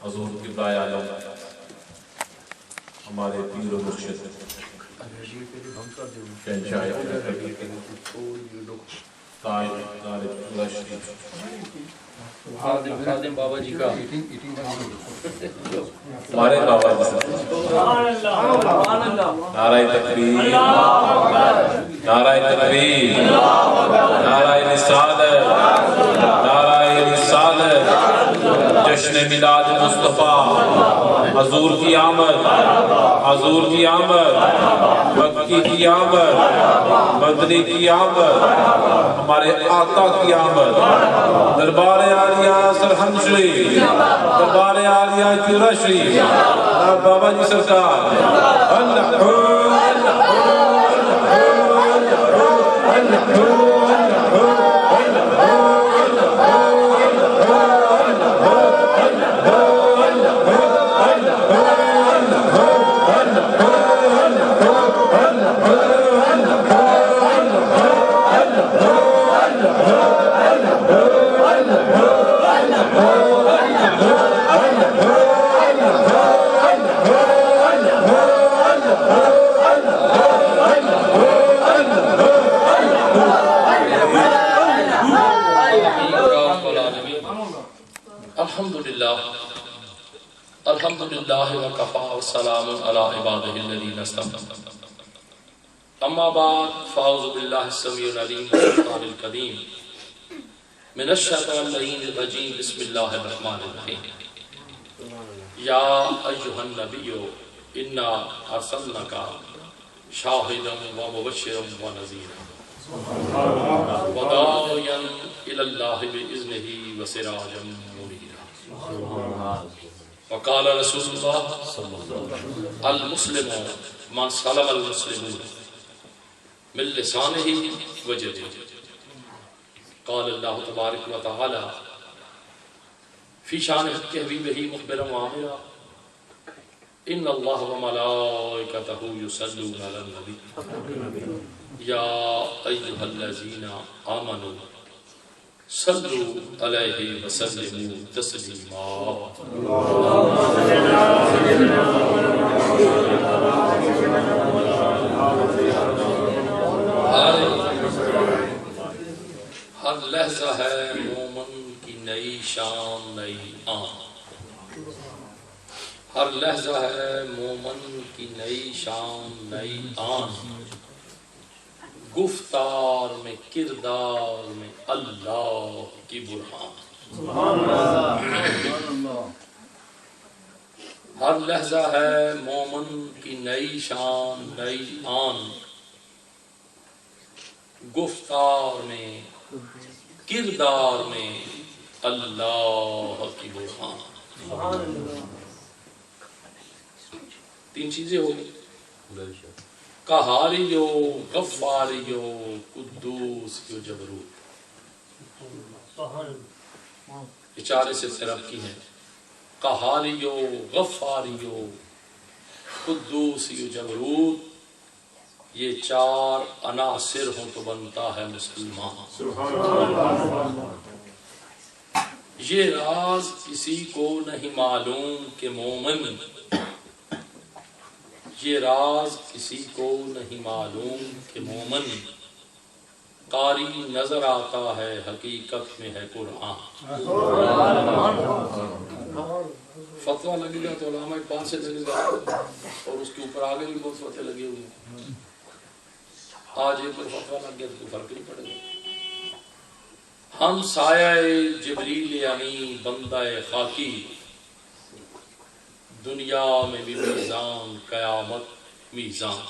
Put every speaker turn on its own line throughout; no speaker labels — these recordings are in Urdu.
حضور قبلہ عالم ہمارے پیر و مرشد شہنشاہ
خادم بابا جی کا
ہمارے بابا جی سے نعرہ تکبیر، نعرہ تکبیر، نعرہ رسالت، نعرہ رسالت، جشن میلاد مصطفیٰ، حضور کی آمد، حضور کی آمد، مکی کی آمد، مدنی کی آمد، ہمارے آقا کی آمد، دربار عالیہ سرہند شریف، دربار عالیہ چورا شریف، بابا جی سرکار الحمدللہ وکفا والسلام علی عبادہ الذین اصطفى اما بعد فاعوذ باللہ السمیع العلیم من الشیطان الرجیم من الشیطان اللعین الرجیم بسم اللہ الرحمن الرحیم یا ایہا النبی انا ارسلناک شاہدا ومبشرا ونذیرا وداعیا الی اللہ باذنہ وسراجا منیرا وقال رسول اللہ المسلم من سلم المسلمون من لسانہ وجدہ قال اللہ تبارک و تعالی فی شان حبیبہ مخبرا وعامرا ان اللہ وملائکتہ یصلون علی النبی یا ایھا الذین آمنوا صلو علیہ وسلموا تسلیما ہر لحظہ ہے مومن کی نئی شان نئی آن، ہر لحظہ ہے مومن کی نئی شان نئی آن، گفتار میں کردار میں اللہ کی برہان، ہر لحظہ ہے مومن کی نئی شان نئی آن، گفتار میں کردار میں اللہ کی برہان۔ تین چیزیں ہوگی، قہاریو، غفاریو، قدوس و جبروت، یہ چار سے رب کی ہیں، قہاریو، غفاریو، قدوس و جبروت، یہ چار عناصر ہوں تو بنتا ہے مسلمان۔ یہ راز کسی کو نہیں معلوم کہ مومن، یہ راز کسی کو نہیں معلوم کہ مومن، قاری نظر آتا ہے حقیقت میں ہے قرآن۔ فتویٰ لگے گا تو علامہ اقبال سے لگے گا، اور اس کے اوپر آگے بھی بہت فتوے لگے ہوئے ہیں۔ آج ایک پر فتویٰ لگ گیا تو کوئی فرق نہیں پڑے گا۔ ہم سایہ جبریل یعنی بندہ خاکی، دنیا میں بھی میزان قیامت میزان۔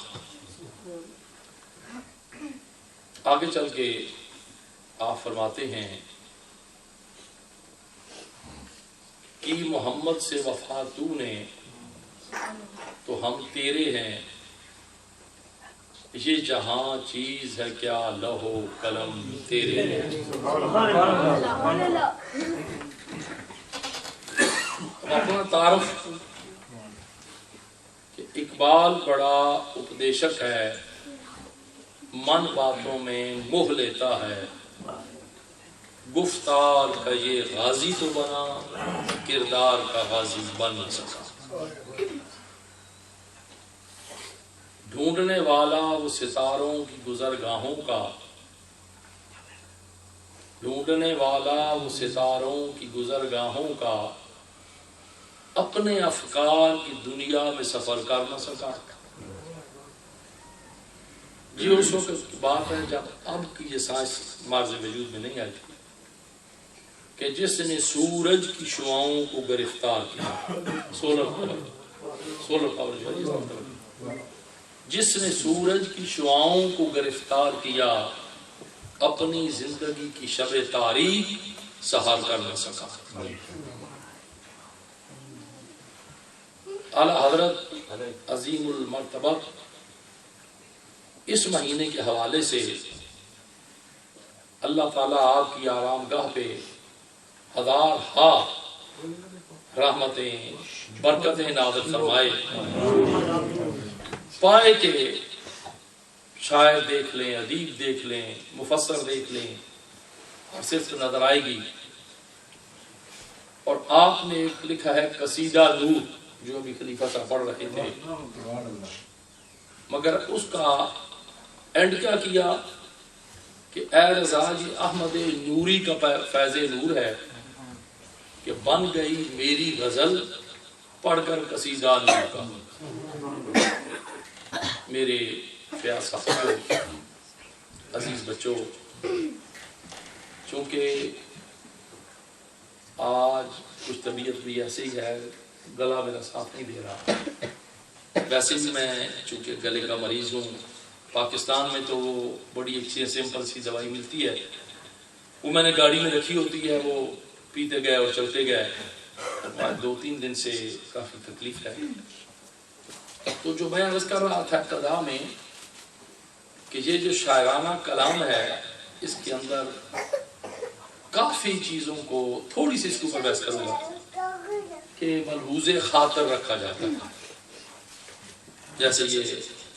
آگے چل کے آپ فرماتے ہیں کہ محمد سے وفا تو نے تو ہم تیرے ہیں، یہ جہاں چیز ہے کیا لوح و قلم تیرے ہیں۔ اپنا تعارف کہ اقبال بڑا اپدیشک ہے، من باتوں میں موہ لیتا ہے، گفتار کا یہ غازی تو بنا کردار کا غازی بن نہ سکا۔ ڈھونڈنے والا وہ ستاروں کی گزرگاہوں کا، ڈھونڈنے والا وہ ستاروں کی گزرگاہوں کا، اپنے افکار کی دنیا میں سفر کر نہ سکا۔ جی اس وقت کی بات ہے جب اب کی یہ سائنس ماضی وجود میں نہیں آئی تھی، کہ جس نے سورج کی شعاؤں کو گرفتار کیا، سولر پاور جو ہے، جس نے سورج کی شعاؤں کو گرفتار کیا، اپنی زندگی کی شب تاریخ سحر کر نہ سکا۔ اعلیٰ حضرت عظیم المرتبہ اس مہینے کے حوالے سے اللہ تعالیٰ آپ کی آرام گاہ پہ ہزار رحمتیں برکتیں نازل فرمائے، پائے کہ شاعر دیکھ لیں، ادیب دیکھ لیں، مفسر دیکھ لیں، اور صرف نظر آئے گی۔ اور آپ نے ایک لکھا ہے قصیدہ نور، جو ابھی خلیفہ صاحب پڑھ رہے تھے، مگر اس کا اینڈ کیا کیا کہ اے رضا جی احمد نوری کا فیض نور ہے کہ بن گئی میری غزل پڑھ کر قصیدہ نور کا۔ میرے پیار ساتھیوں، عزیز بچوں، چونکہ آج کچھ طبیعت بھی ایسی ہے، گلا میرا ساتھ نہیں دے رہا، ویسے بھی میں چونکہ گلے کا مریض ہوں، پاکستان میں تو وہ بڑی اچھی سمپل سی دوائی ملتی ہے، وہ میں نے گاڑی میں رکھی ہوتی ہے، وہ پیتے گئے اور چلتے گئے، اور 2-3 دن سے کافی تکلیف ہے۔ تو جو میں عرض کر رہا تھا ابتدا میں کہ یہ جو شاعرانہ کلام ہے، اس کے اندر کافی چیزوں کو تھوڑی سی اس کے اوپر بحث کروں گا کہ ملحوظ خاطر رکھا جاتا ہے۔ جیسے یہ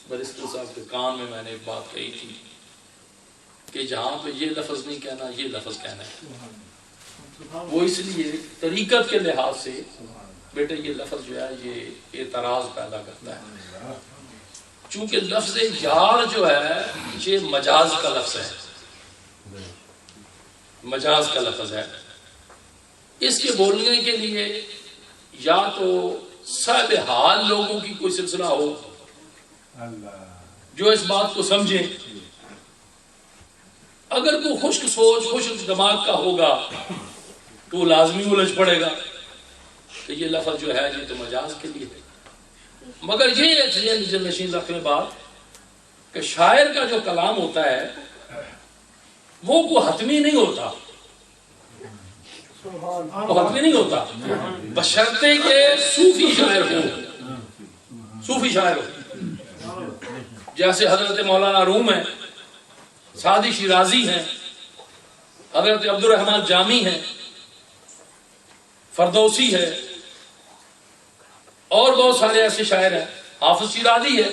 برسٹر صاحب کے کان میں نے ایک بات کہی تھی کہ جہاں پہ یہ لفظ نہیں کہنا، یہ لفظ کہنا ہے، وہ اس لیے طریقت کے لحاظ سے بیٹے یہ لفظ جو ہے یہ اعتراض پیدا کرتا ہے، چونکہ لفظ یار جو ہے یہ مجاز کا لفظ ہے، مجاز کا لفظ ہے۔ اس کے بولنے کے لیے یا تو صاحب حال لوگوں کی کوئی سلسلہ ہو جو اس بات کو سمجھیں، اگر کوئی خشک سوچ خشک دماغ کا ہوگا تو وہ لازمی الجھ پڑے گا کہ یہ لفظ جو ہے یہ تو مجاز کے لیے ہے۔ مگر یہ ایک نشین رکھنے بات کہ شاعر کا جو کلام ہوتا ہے وہ کوئی حتمی نہیں ہوتا، وہ حتمی نہیں ہوتا، بشرطے کہ صوفی شاعر ہو، صوفی شاعر ہو، جیسے حضرت مولانا روم ہیں، سعدی شیرازی ہیں، حضرت عبد الرحمن جامی ہیں، فردوسی ہے، اور بہت سارے ایسے شاعر ہیں، حافظ شیرازی ہے،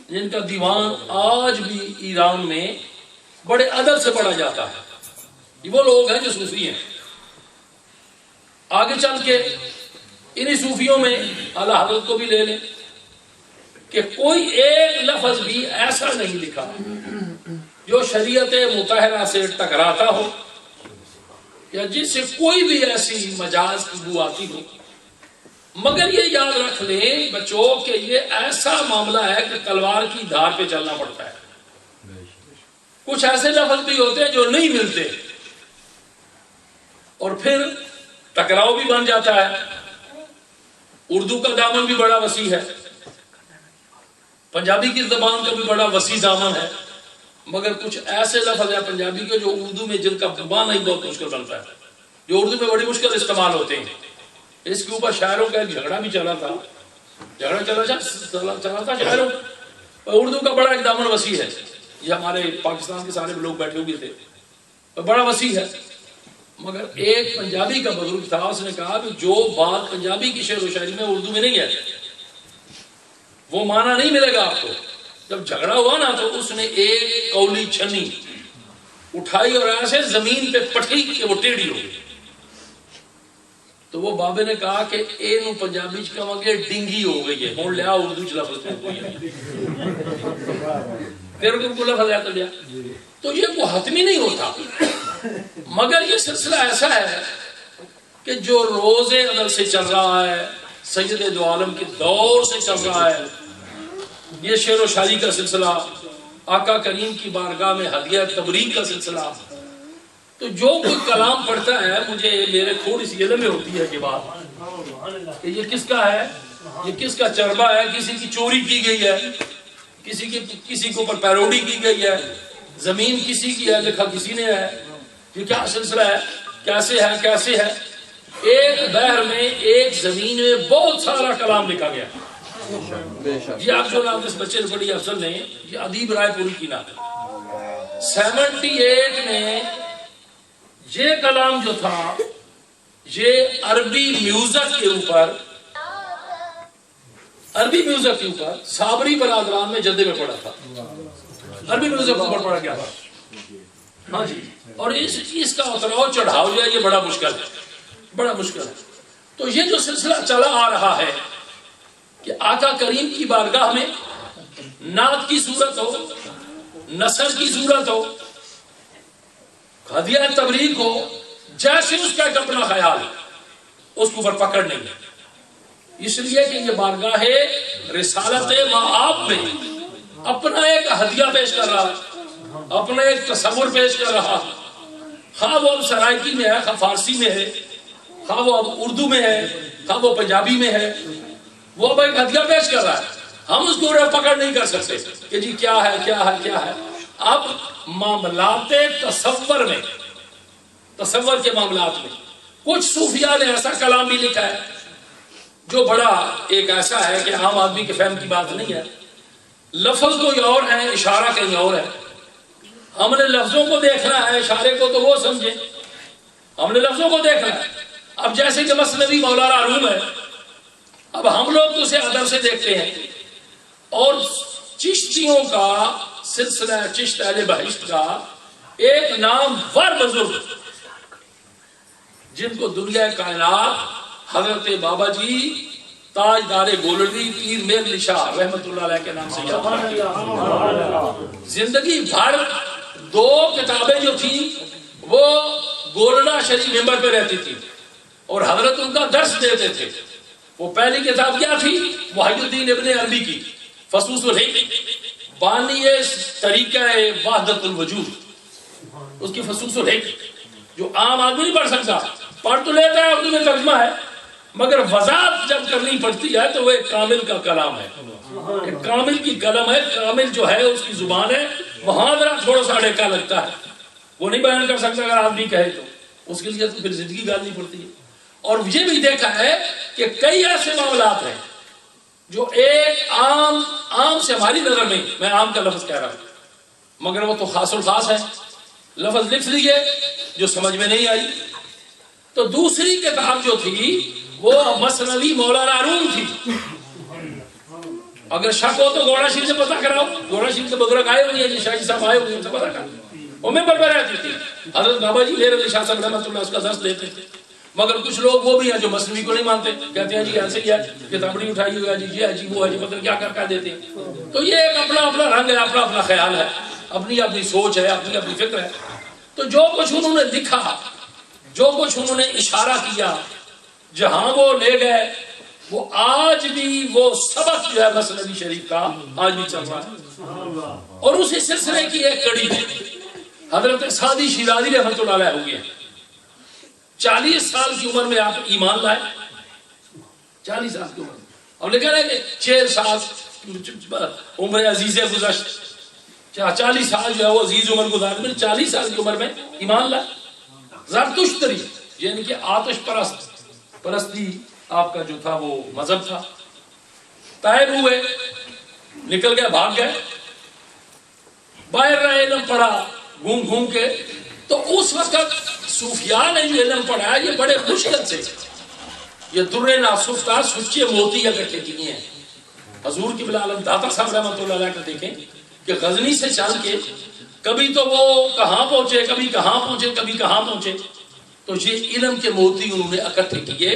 جن کا دیوان آج بھی ایران میں بڑے ادب سے پڑھا جاتا ہے۔ یہ وہ لوگ ہیں جو صوفی ہیں۔ آگے چل کے انہی صوفیوں میں اعلیٰ حضرت کو بھی لے لیں کہ کوئی ایک لفظ بھی ایسا نہیں لکھا جو شریعت مطہرہ سے ٹکراتا ہو یا جس سے کوئی بھی ایسی مجاز کی بو آتی ہو، مگر یہ یاد رکھ لیں بچوں کہ یہ ایسا معاملہ ہے کہ تلوار کی دھار پہ چلنا پڑتا ہے۔ کچھ ایسے لفظ بھی ہوتے ہیں جو نہیں ملتے اور پھر ٹکراؤ بھی بن جاتا ہے۔ اردو کا دامن بھی بڑا وسیع ہے، پنجابی کی زبان کا بھی بڑا وسیع دامن ہے، مگر کچھ ایسے لفظ ہیں پنجابی کے جو اردو میں جن کا زبان نہیں بہت مشکل بنتا ہے، جو اردو میں بڑی مشکل استعمال ہوتے ہیں۔ اس کے اوپر شاعروں کا ایک جھگڑا بھی چلا تھا، چلا تھا شاعروں، اردو کا بڑا ایک دامن وسیع ہے، یہ ہمارے پاکستان کے سارے لوگ بیٹھے ہوئے تھے، بڑا وسیع ہے، مگر ایک پنجابی کا بزرگ تھا، اس نے کہا کہ جو بات پنجابی کی شعر و شاعری میں اردو میں نہیں ہے وہ معنی نہیں ملے گا آپ کو۔ جب جھگڑا ہوا نا تو اس نے ایک کولی چھنی اٹھائی اور ایسے زمین پہ پٹھی کہ وہ ٹیڑھی ہو گئی۔ تو وہ بابے نے کہا کہ اے نو پنجابی چ کہاں گے ڈنگی ہو گئی ہے، ہن لیا اردو چ لفظ میں کوئی پھر کو لفظ آتا لیا. تو یہ کو حتمی نہیں ہوتا، مگر یہ سلسلہ ایسا ہے کہ جو روز ازل سے چل رہا ہے، سید دو عالم کے دور سے چل رہا ہے، یہ شعر و شاعری کا سلسلہ، آقا کریم کی بارگاہ میں ہدیہ تبریک کا سلسلہ. تو جو کوئی کلام پڑھتا ہے، مجھے میرے تھوڑی سی علم میں ہوتی ہے کہ بات کہ یہ کس کا ہے، یہ کس کا چربا ہے، کسی کی چوری کی گئی ہے، کسی کے اوپر پیروڈی کی گئی ہے، زمین کسی کی ہے، لکھا کسی نے ہے، یہ کیا سلسلہ ہے، کیسے ہے. ایک بحر میں، ایک زمین میں بہت سارا کلام لکھا گیا. یہ آپ جو نام اس بچے نے پڑھی افضل نے، یہ ادیب رائے پوری کی نام. 78 میں یہ کلام جو تھا، یہ عربی میوزک کے اوپر صابری برادران میں جدے میں پڑھا تھا، عربی میوزک کے اوپر پڑھا گیا تھا. ہاں جی. اور اس کا اتراؤ چڑھاؤ جو ہے یہ بڑا مشکل ہے. تو یہ جو سلسلہ چلا آ رہا ہے کہ آقا کریم کی بارگاہ میں نعت کی صورت ہو، نثر کی صورت ہو، ہدیہ تبریک ہو، جیسے اس کا ایک اپنا خیال ہے، اس کو اوپر پکڑ نہیں ہے. اس لیے کہ یہ بارگاہ رسالت معاب میں اپنا ایک ہدیہ پیش کر رہا، اپنا ایک تصور پیش کر رہا، خواہ وہ اب سرائکی میں ہے، خواہ فارسی میں ہے، خواہ وہ اب اردو میں ہے، خواہ وہ پنجابی میں ہے، وہ اب ایک ہدیہ پیش کر رہا ہے. ہم اس کو پکڑ نہیں کر سکتے کہ جی کیا ہے. اب معاملات تصور کے معاملات میں کچھ صوفیاء نے ایسا کلام بھی لکھا ہے جو بڑا ایک ایسا ہے کہ عام آدمی کے فہم کی بات نہیں ہے. لفظ کوئی اور ہے، اشارہ کہیں اور ہے. ہم نے لفظوں کو دیکھنا ہے، اشارے کو تو وہ سمجھے. ہم نے لفظوں کو دیکھنا ہے. اب جیسے کہ مثنوی مولانا روم ہے، اب ہم لوگ تو اسے ادب سے دیکھتے ہیں. اور چشتیوں کا سلسلہ، چشت اہل بہشت کا ایک نام ور بزرگ جن کو دنیا کائنات حضرت بابا جی تاجدار گولڑی پیر میر علی شاہ رحمت اللہ علیہ کے نام سے زندگی بھر 2 کتابیں جو تھی وہ گولڑا شریف ممبر پہ رہتی تھی اور حضرت ان کا درس دیتے تھے. وہ پہلی کتاب کیا تھی؟ محی الدین ابن عربی کی فصوص الحق، بانی طریقہ وحدت الوجود، اس کی فصوص الحق جو عام آدمی نہیں پڑھ سکتا. پڑھ تو لیتا ہے، اردو میں ترجمہ ہے، مگر وضاحت جب کرنی پڑتی ہے تو وہ ایک کامل کا کلام ہے، ایک کامل کی قلم ہے. کامل جو ہے اس کی زبان ہے، وہاں ذرا تھوڑا سا ڈیکا لگتا ہے، وہ نہیں بیان کر سکتا اگر آدمی کہے تو. اس کے لیے تو پھر زندگی گالنی پڑتی ہے. اور یہ بھی دیکھا ہے کہ کئی ایسے معاملات ہیں جو ایک عام سے ہماری نظر میں عام کا لفظ کہہ رہا ہوں مگر وہ تو خاص الخاص ہے. لفظ لکھ لیے جو سمجھ میں نہیں آئی. تو دوسری کتاب جو تھی وہ مثنوی مولانا روم تھی. اگر شک ہو تو گوڑا شریف سے پتہ کراؤ، گوڑا شریف کے بزرگ آئے ہوئے ہیں، شاہ جی صاحب آئے ہوئے ہیں، ان سے پتہ کراؤ. وہ ممبر پہ رہتی تھی. حضرت بابا جی میر علی شاہ صاحب رحمۃ اللہ اس کا درس لیتے تھے. مگر کچھ لوگ وہ بھی ہیں جو مثنوی کو نہیں مانتے، کہتے ہیں جی ایسے ہی ہے، کتابڑی اٹھائی ہوئی ہے، جی یہ ہے، جی وہ ہے، جی پتہ کیا کر دیتے ہیں. تو یہ ایک اپنا رنگ ہے، اپنا خیال ہے، اپنی سوچ ہے، اپنی فکر ہے. تو جو کچھ انہوں نے لکھا، جو کچھ انہوں نے اشارہ کیا، جہاں وہ لے گئے، وہ آج بھی وہ سبق جو ہے مثنوی شریف کا آج بھی چل رہا ہے. اور اسی سلسلے کی ایک کڑی ہے حضرت سعدی شیرازی رحمۃ اللہ علیہ ہوئی ہے. 40 سال کی عمر میں آپ ایمان لائے، 40 سال کی عمر میں. اور لکھا ہے کہ 6 سال عمر عزیز گزشت، 40 سال جو ہے وہ عزیز عمر گزار میں 40 سال کی عمر میں ایمان لائے. زرتشتری یعنی کہ آتش پرستی آپ کا جو تھا وہ مذہب تھا. طائب ہوئے، نکل گئے، بھاگ گئے، باہر رہے، علم پڑھا گھوم کے. تو اس وقت صوفیاء نے جو علم پڑھا یہ بڑے مشکل سے، یہ در ناصف کا سچے موتی اکٹھے کیے ہیں. حضور کی بلا عالم داتا صاحب رحمۃ اللہ علیہ کو دیکھیں کہ غزنی سے چل کے کبھی تو وہ کہاں پہنچے، کبھی کہاں پہنچے، کبھی کہاں پہنچے. تو یہ علم کے موتی انہوں نے اکٹھے کیے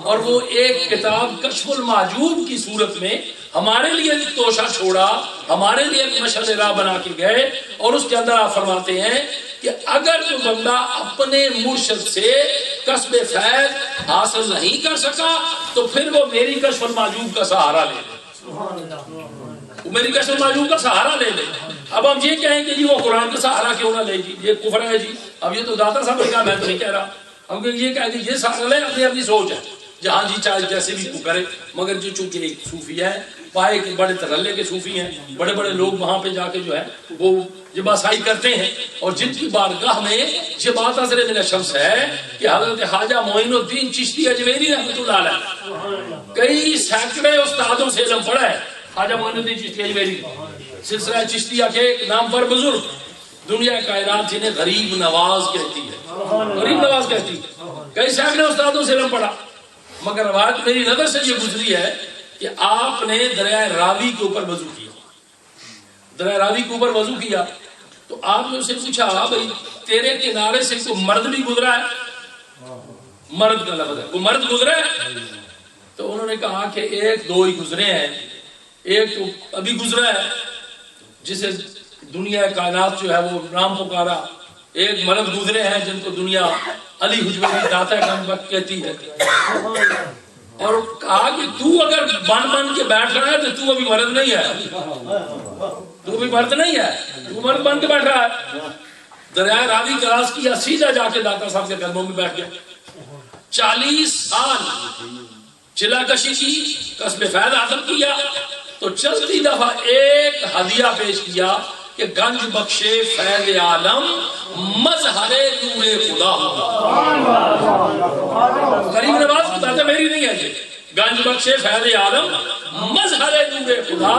اور وہ ایک کتاب کشف المعجوب کی صورت میں ہمارے لیے توشہ چھوڑا, ہمارے لیے ایک مشعل راہ بنا کے گئے. اور اس کے اندر آپ فرماتے ہیں کہ اگر کوئی بندہ اپنے مرشد سے کسب فیض حاصل نہیں کر سکا تو پھر وہ میری کشف المعجوب کا سہارا لے لے, میری کشف المعجوب کا سہارا لے لے. اب ہم یہ کہیں کہ جی وہ قرآن کا سہارا کیوں نہ لے, جی یہ کفر ہے جی. اب یہ تو داتا صاحب نے کہا, میں تو نہیں کہہ رہا. ہم یہ کہہ کہ یہ سہارا لے, اپنی اپنی سوچ ہے, جہاں جی چاہے جیسے بھی کو کرے. مگر جو چونکہ ایک صوفی ہے, پائے کے بڑے ترلے کے صوفی ہیں, بڑے بڑے لوگ وہاں پہ جا کے جو ہے وہ جباسائی کرتے ہیں, اور جن کی بارگاہ میں یہ بات اثر من الشمس ہے کہ حضرت خواجہ معین الدین چشتی اجمیری رحمۃ اللہ علیہ کئی سینکڑے استادوں سے علم پڑھا ہے. خواجہ معین الدین چشتی اجمیری سلسلہ چشتیہ کے نام پر بزرگ, دنیا کائنات جنہیں غریب نواز کہتی ہے, غریب نواز کہتی ہے, کئی سینکڑے استادوں سے علم پڑھا. مگر روایت میری نظر سے یہ گزری ہے کہ آپ نے دریائے راوی کے اوپر وضو کیا, دریائے راوی کے اوپر وضو کیا تو آپ نے اسے پوچھا, بھائی تیرے کنارے سے کوئی مرد بھی گزرا ہے؟ مرد کا لفظ ہے, وہ مرد گزرا ہے؟ تو انہوں نے کہا کہ ایک دو ہی گزرے ہیں, ایک تو ابھی گزرا ہے جسے دنیا کائنات جو ہے وہ نام پکارا, ایک مرد گزرے ہیں جن کو دنیا علی حجویری داتا گنج وقت کہتی ہے. اور کہا کہ تو اگر بن کے بیٹھ رہا ہے تو ابھی مرد نہیں ہے, تو ابھی مرد نہیں ہے, تو مرد بن کے بیٹھ رہا ہے. دریائے راوی کراس کیا, سیدھا جا کے داتا صاحب کے قدموں میں بیٹھ گیا. 40 سال چلا کشی کی, کسب فیض حاصل کیا, تو چلتی دفعہ ایک ہدیہ پیش کیا کہ گنج بخشے فیض عالم مظہر نور خدا. غریب نواز بتاتا میری نہیں ہے یہ, گنج بخشے فیض عالم مظہر نور خدا,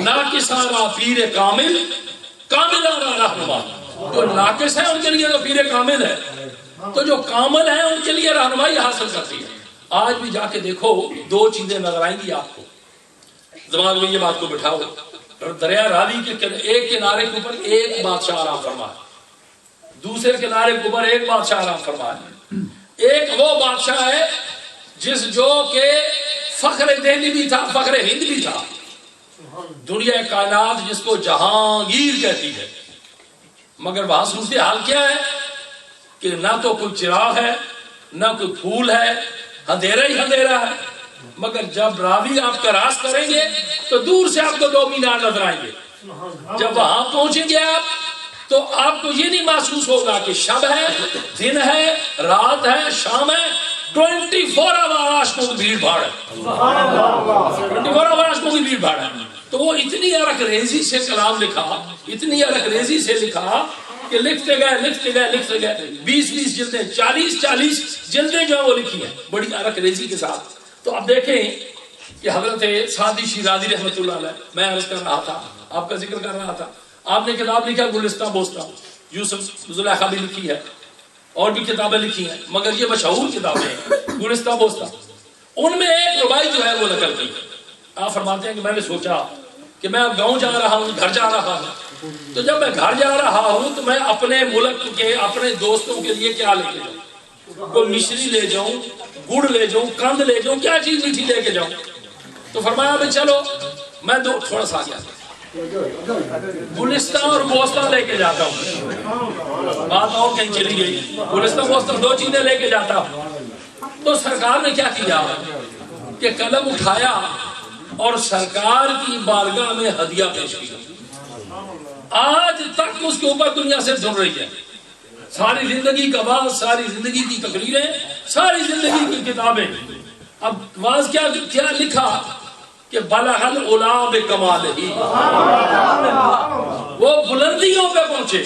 ناقصارا پیر کامل کاملارا رہنما. جو ناقص ہے ان کے لیے تو پیر کامل ہے, تو جو کامل ہے ان کے لیے رہنمائی حاصل کرتی ہے. آج بھی جا کے دیکھو, دو چیزیں نظر آئیں گی آپ کو, دماغ میں یہ بات کو بٹھاؤ. دریا راوی کے ایک کنارے کے اوپر ایک بادشاہ آرام فرما ہے, دوسرے کنارے کے اوپر ایک بادشاہ آرام فرما ہے. ایک وہ بادشاہ ہے جس جو کہ فخر دہلی بھی تھا, فخر ہند بھی تھا, دنیا کائنات جس کو جہانگیر کہتی ہے. مگر وہاں صورت حال کیا ہے کہ نہ تو کوئی چراغ ہے, نہ کوئی پھول ہے, اندھیرا ہی اندھیرا ہے. مگر جب راوی آپ کا راز کریں گے تو دور سے آپ کو 2 مینار نظر آئیں گے. جب وہاں پہنچیں گے آپ تو آپ کو یہ نہیں محسوس ہوگا کہ شب ہے, دن ہے, رات ہے, شام ہے, 24 آور عاشقوں کی بھیڑ بھاڑ ہے, 24 آور عاشقوں کی بھیڑ بھاڑ ہے. تو وہ اتنی ارق ریزی سے کلام لکھا, اتنی ارق ریزی سے لکھا کہ لکھتے گئے 20 جلدیں, 40 جلدیں جو وہ لکھی ہیں بڑی ارق ریزی کے ساتھ. تو اب دیکھیں کہ حضرت سعدی شیرازی رحمۃ اللہ علیہ, میں عرض کر رہا تھا, آپ کا ذکر کر رہا تھا, آپ نے کتاب لکھا گلستہ بوستہ, یوسف زلیخا بھی لکھی ہے, اور بھی کتابیں لکھی ہیں, مگر یہ مشہور کتابیں ہیں گلستہ بوستہ. ان میں ایک ربائی جو ہے وہ نقل کی. آپ فرماتے ہیں کہ میں نے سوچا کہ میں اب گاؤں جا رہا ہوں, گھر جا رہا ہوں, تو جب میں گھر جا رہا ہوں تو میں اپنے ملک کے اپنے دوستوں کے لیے کیا لے کے جاؤں, کوئی مشری لے جاؤں, گڑ لے جاؤں, کند لے جاؤں, کیا چیز میٹھی لے کے جاؤں. تو فرمایا بھائی چلو میں تھوڑا سا گیا گلستہ اور بوستہ لے کے جاتا ہوں. بات اور کہیں چلی گئی, گلستہ بوستہ 2 چیزیں لے کے جاتا ہوں. تو سرکار نے کیا کیا کہ قلم اٹھایا اور سرکار کی بارگاہ میں ہدیہ پیش کیا. آج تک اس کے اوپر دنیا سے سن رہی ہے. ساری زندگی کا واز, ساری زندگی کی تقریریں, ساری زندگی کی کتابیں. اب واز کیا لکھا کہ بلغ العلا بکمالہ, وہ بلندیوں پہ پہنچے,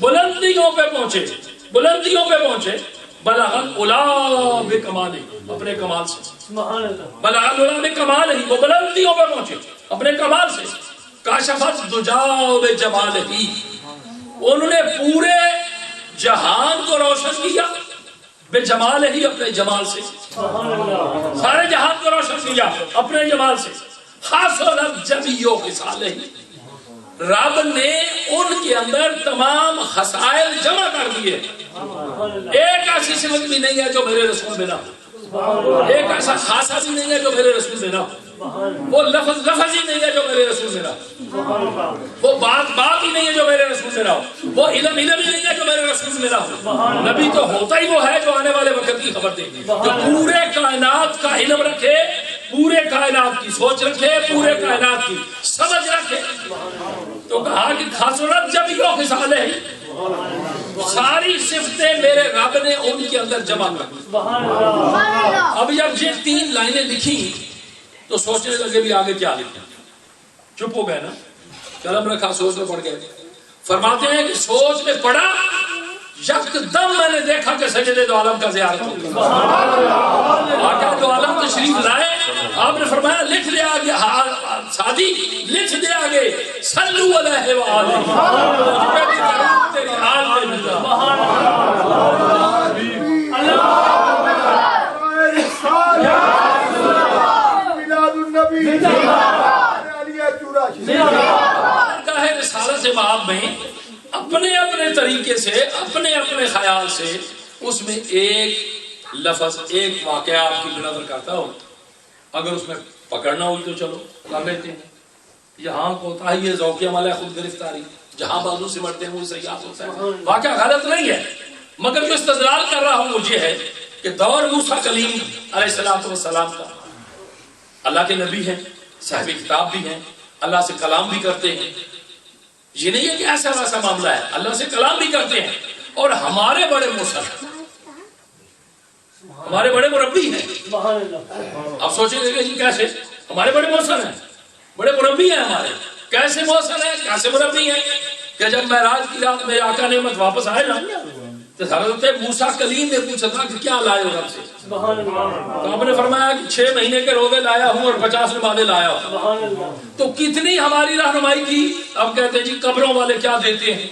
بلندیوں پہ پہنچے, بلندیوں پہ پہنچے. بلغ العلا بکمالہ, اپنے کمال سے. بلغ العلا بکمالہ, وہ بلندیوں پہ پہنچے اپنے کمال سے. کاشفت دجا بجمالہ, انہوں نے پورے جہان کو روشن کیا بے جمال ہی, اپنے جمال سے. سارے جہان کو روشن کیا اپنے جمال سے. حاصل جمیع خصالہ, رب نے ان کے اندر تمام خصائل جمع کر دیے. ایک ایسی صفت بھی نہیں ہے جو میرے رسول میں نہ ہو, ایک ایسا خاصہ بھی نہیں ہے جو میرے رسول میں نہ ہو, وہ لفظ ہی نہیں ہے جو میرے رسول میں نہ ہو, وہ بات ہی نہیں ہے جو میرے رسول میں نہ ہو, وہ علم ہی نہیں ہے جو میرے رسول میں نہ ہو. نبی تو ہوتا ہی وہ ہے جو آنے والے وقت کی خبر دے, جو پورے کائنات کا علم رکھے, پورے کائنات کی سوچ رکھے, پورے کائنات کی سمجھ رکھے. تو کہا کہ خاصرت جب یہ خصال ہے, ساری صفتیں میرے رب نے ان کے اندر جمع کر دی. اب جب یہ 3 لائنیں لکھی تو سوچنے لگے بھی آگے کیا لکھیں, چپ ہو گئے نا, قلم رکھا, سوچ میں پڑ گئے. فرماتے ہیں کہ سوچ میں پڑا, یکدم میں نے دیکھا کہ سجدے دو عالم کا زیارت ہو گیا. آقا دو عالم تشریف لائے, آپ نے فرمایا لکھ دے آگے, سادی لکھ دے آگے, صلو علیہ وآلہ, تیری حال میں ملا. کہا ہے رسالت باب میں اپنے اپنے طریقے سے, اپنے اپنے خیال سے اس میں ایک لفظ, ایک واقعہ آپ کی نظر کرتا ہوں, اگر اس میں پکڑنا ہوئی تو چلو کر لیتے ہیں. یہاں ہوتا ہے یہ ذوق عمل ہے خود گرفتاری, جہاں بازو سے مٹتے ہیں وہ صحیح ہوتا ہے. واقعہ غلط نہیں ہے, مگر جو استدلال کر رہا ہوں وہ یہ ہے کہ دور موسیٰ کلیم علیہ السلام کا, اللہ کے نبی ہیں, صاحب کتاب بھی ہیں, اللہ سے کلام بھی کرتے ہیں. یہ نہیں ہے کہ ایسا ویسا معاملہ ہے, اللہ سے کلام بھی کرتے ہیں. اور ہمارے بڑے مرشد, ہمارے بڑے مربی ہیں. آپ سوچیں گے کہ کیسے ہمارے بڑے مرشد ہیں, بڑے مربی ہیں ہمارے. کیسے مرشد ہیں, کیسے مربی ہیں کہ جب معراج کی رات میں آقا نعمت واپس آئے نا تو حضرت موسیٰ کلیم نے پوچھا تھا کہ کیا لائے ہو رب سے, تو آپ نے فرمایا کہ 6 مہینے کے روزے لایا ہوں اور 50 نمازیں لایا ہوں. تو کتنی ہماری رہنمائی کی. اب کہتے ہیں جی قبروں والے کیا دیتے ہیں,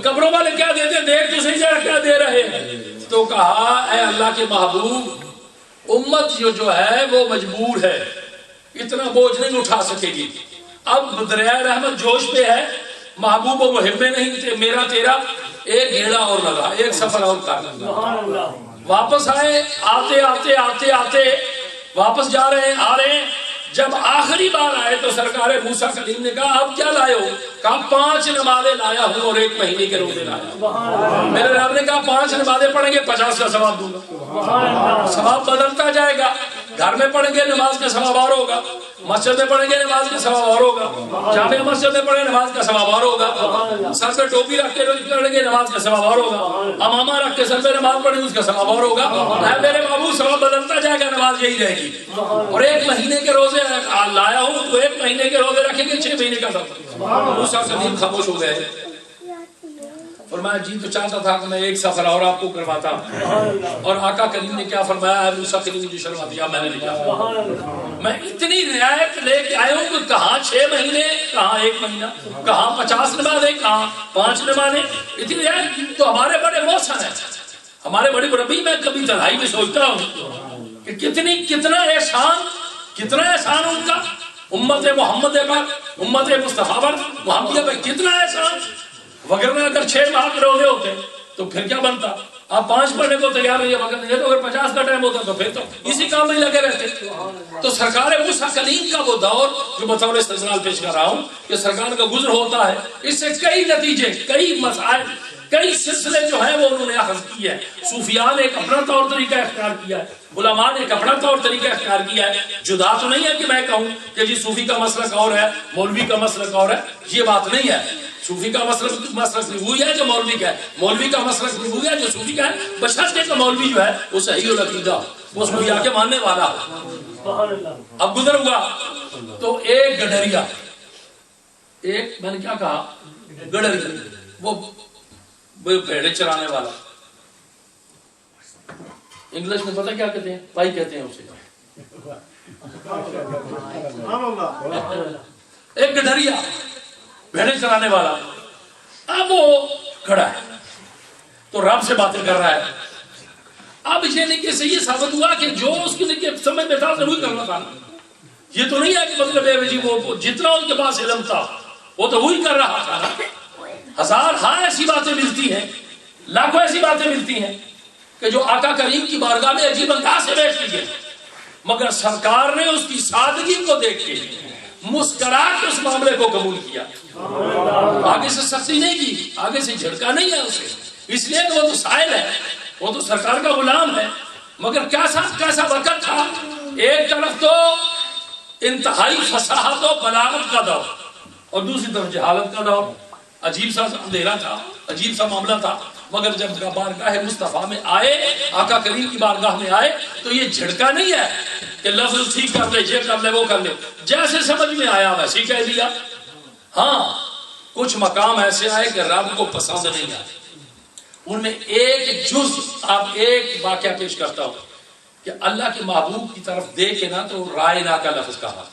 قبروں والے کیا دیتے ہیں, دیکھ تو صحیح جگہ کیا دے رہے ہیں. تو کہا اے اللہ کے محبوب, امت جو ہے وہ مجبور ہے, اتنا بوجھ نہیں اٹھا سکے گی. اب دریائے رحمت جوش پہ ہے, محبوب و محب نہیں, میرا تیرا ایک گھیڑا اور لگا, ایک سفر اور کر. واپس آئے, آتے آتے آتے آتے واپس جا رہے ہیں, آ رہے ہیں. جب آخری بار آئے تو سرکار موسیٰ کلیم نے کہا اب کیا لائے ہو, کہا 5 نمازیں لایا ہوں اور 1 مہینے کے روزے لایا. میرے رب نے کہا 5 نمازیں پڑھیں گے 50 کا ثواب دوں گا. ثواب بدلتا جائے گا, گھر میں پڑھیں گے نماز کا ثواب اور ہوگا, مسجد میں پڑھیں گے نماز کا ثواب اور ہوگا, جامع مسجد میں پڑھیں نماز کا ثواب اور ہوگا, سر پہ ٹوپی رکھ کے پڑھیں گے نماز کا ثواب اور ہوگا, امامہ رکھ کے سر پہ نماز پڑھیں اس کا ثواب اور ہوگا. میرے بابو ثواب بدلتا جائے گا, نماز یہی رہے گی. اور 1 مہینے کے روزے لایا ہوں تو 1 مہینے کے روزے رکھیں گے 6 مہینے کا ثواب. موسیٰ کلیم خاموش ہو گئے. فرمایا جی تو چاہتا تھا کہ میں ایک سفر اور آپ کو کرواتا. اور آقا کریم نے کیا فرمایا, موسیٰ کلیم جو شرما دیا میں نے لکھا, میں اتنی رعایت لے کے آیا ہوں کہ کہاں 6 مہینے, کہاں 1 مہینہ, کہاں 50 نمازیں, کہاں 5 نمازیں, اتنی رعایت. تو ہمارے بڑے محسن ہیں, ہمارے بڑے مربی. میں کبھی تنہائی میں سوچتا ہوں کہ کتنا احسان ان کا امت محمد پر, امت مصطفیٰ پر, محمدیہ پر کتنا احسان. وگرنہ اگر 6 ماہ کے روزے ہوتے تو پھر کیا بنتا. آپ 5 پڑھنے کو تیار نہیں ہے, وقت نہیں ہے, تو اگر 50 کا ٹائم ہوتا تو پھر تو اسی کام میں لگے رہتے. تو سرکار موسیٰ کلیم کا وہ دور جو بطور استدلال پیش کر رہا ہوں کہ سرکار کا گزر ہوتا ہے, اس سے کئی نتیجے, کئی مسائل, کئی سلسلے جو ہیں وہ انہوں نے اخذ کی ہے. صوفیاء نے ایک اپنا طور طریقہ اختیار کیا ہے, علماء نے ایک اپنا طور طریقہ اختیار کیا ہے. جدا تو نہیں ہے کہ میں کہوں کہ جی صوفی کا مسلک اور ہے, مولوی کا مسلک اور ہے, یہ بات نہیں ہے. صوفی کا مسلک بھی وہی ہے جو مولوی کا ہے, مولوی کا مسلک بھی وہی ہے جو صوفی کا ہے, بشرطے کہ مولوی جو ہے وہ صحیح العقیدہ, وہ صوفیاء کے ماننے والا. اب گزر ہوا تو ایک گڈریا, ایک میں نے کیا کہا گڈریا, وہ بھیڑے چرانے والا, انگلش میں پتہ کیا کہتے ہیں, پائی کہتے ہیں اسے. ایک گڈریا بھیڑے چرانے والا, اب وہ کھڑا ہے تو رب سے باتیں کر رہا ہے. اب یہ نہیں کہ یہ ثابت ہوا کہ جو اس کے سمجھ میں تھا ضرور کرنا تھا. یہ تو نہیں ہے کہ مطلب ہے جی وہ جتنا ان کے پاس علم تھا وہ تو وہی کر رہا تھا. ہزار ہاں ایسی باتیں ملتی ہیں, لاکھوں ایسی باتیں ملتی ہیں کہ جو آقا کریم کی بارگاہ میں عجیب انداز سے بیٹھ گئی, مگر سرکار نے اس کی سادگی کو دیکھ کے مسکرا کے اس معاملے کو قبول کیا. آگے سے سختی نہیں کی, آگے سے جھڑکا نہیں ہے اسے, اس لیے کہ وہ تو سائل ہے, وہ تو سرکار کا غلام ہے. مگر کیسا وقت تھا, ایک طرف تو انتہائی فصاحت و بلاغت کا دور اور دوسری طرف جہالت کا دور. عجیب سا اندھیرا تھا, عجیب سا معاملہ تھا. مگر جب بارگاہ مصطفیٰ میں آئے, آقا کریم کی بارگاہ میں آئے, تو یہ جھڑکا نہیں ہے کہ لفظ ٹھیک کر لے, یہ کر لے, وہ کر لے, جیسے سمجھ میں آیا ویسے ہی کہہ دیا. ہاں کچھ مقام ایسے آئے کہ رب کو پسند نہیں آئے. ان میں ایک جز آپ ایک واقعہ پیش کرتا ہوں کہ اللہ کے محبوب کی طرف دیکھے نا تو رائنا کا لفظ کہا,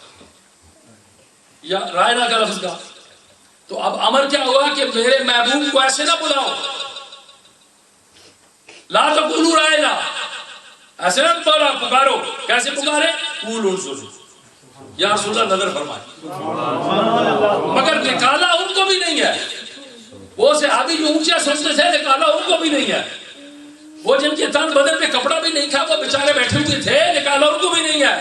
یا رائنا کا لفظ کہا, تو اب امر کیا ہوا کہ میرے محبوب کو ایسے نہ بلاؤ, لا تقولوا رائنا, ایسے نہ پکارو. کیسے پکارے؟ قولوا انظروا, یا رسول اللہ نظر فرمائے. مگر نکالا ان کو بھی نہیں ہے, وہ صحابی جو اونچے سنتے تھے نکالا ان کو بھی نہیں ہے, وہ جن کے تن بدن پہ کپڑا بھی نہیں تھا وہ بیچارے بیٹھے ہوئے تھے, نکالا ان کو بھی نہیں ہے.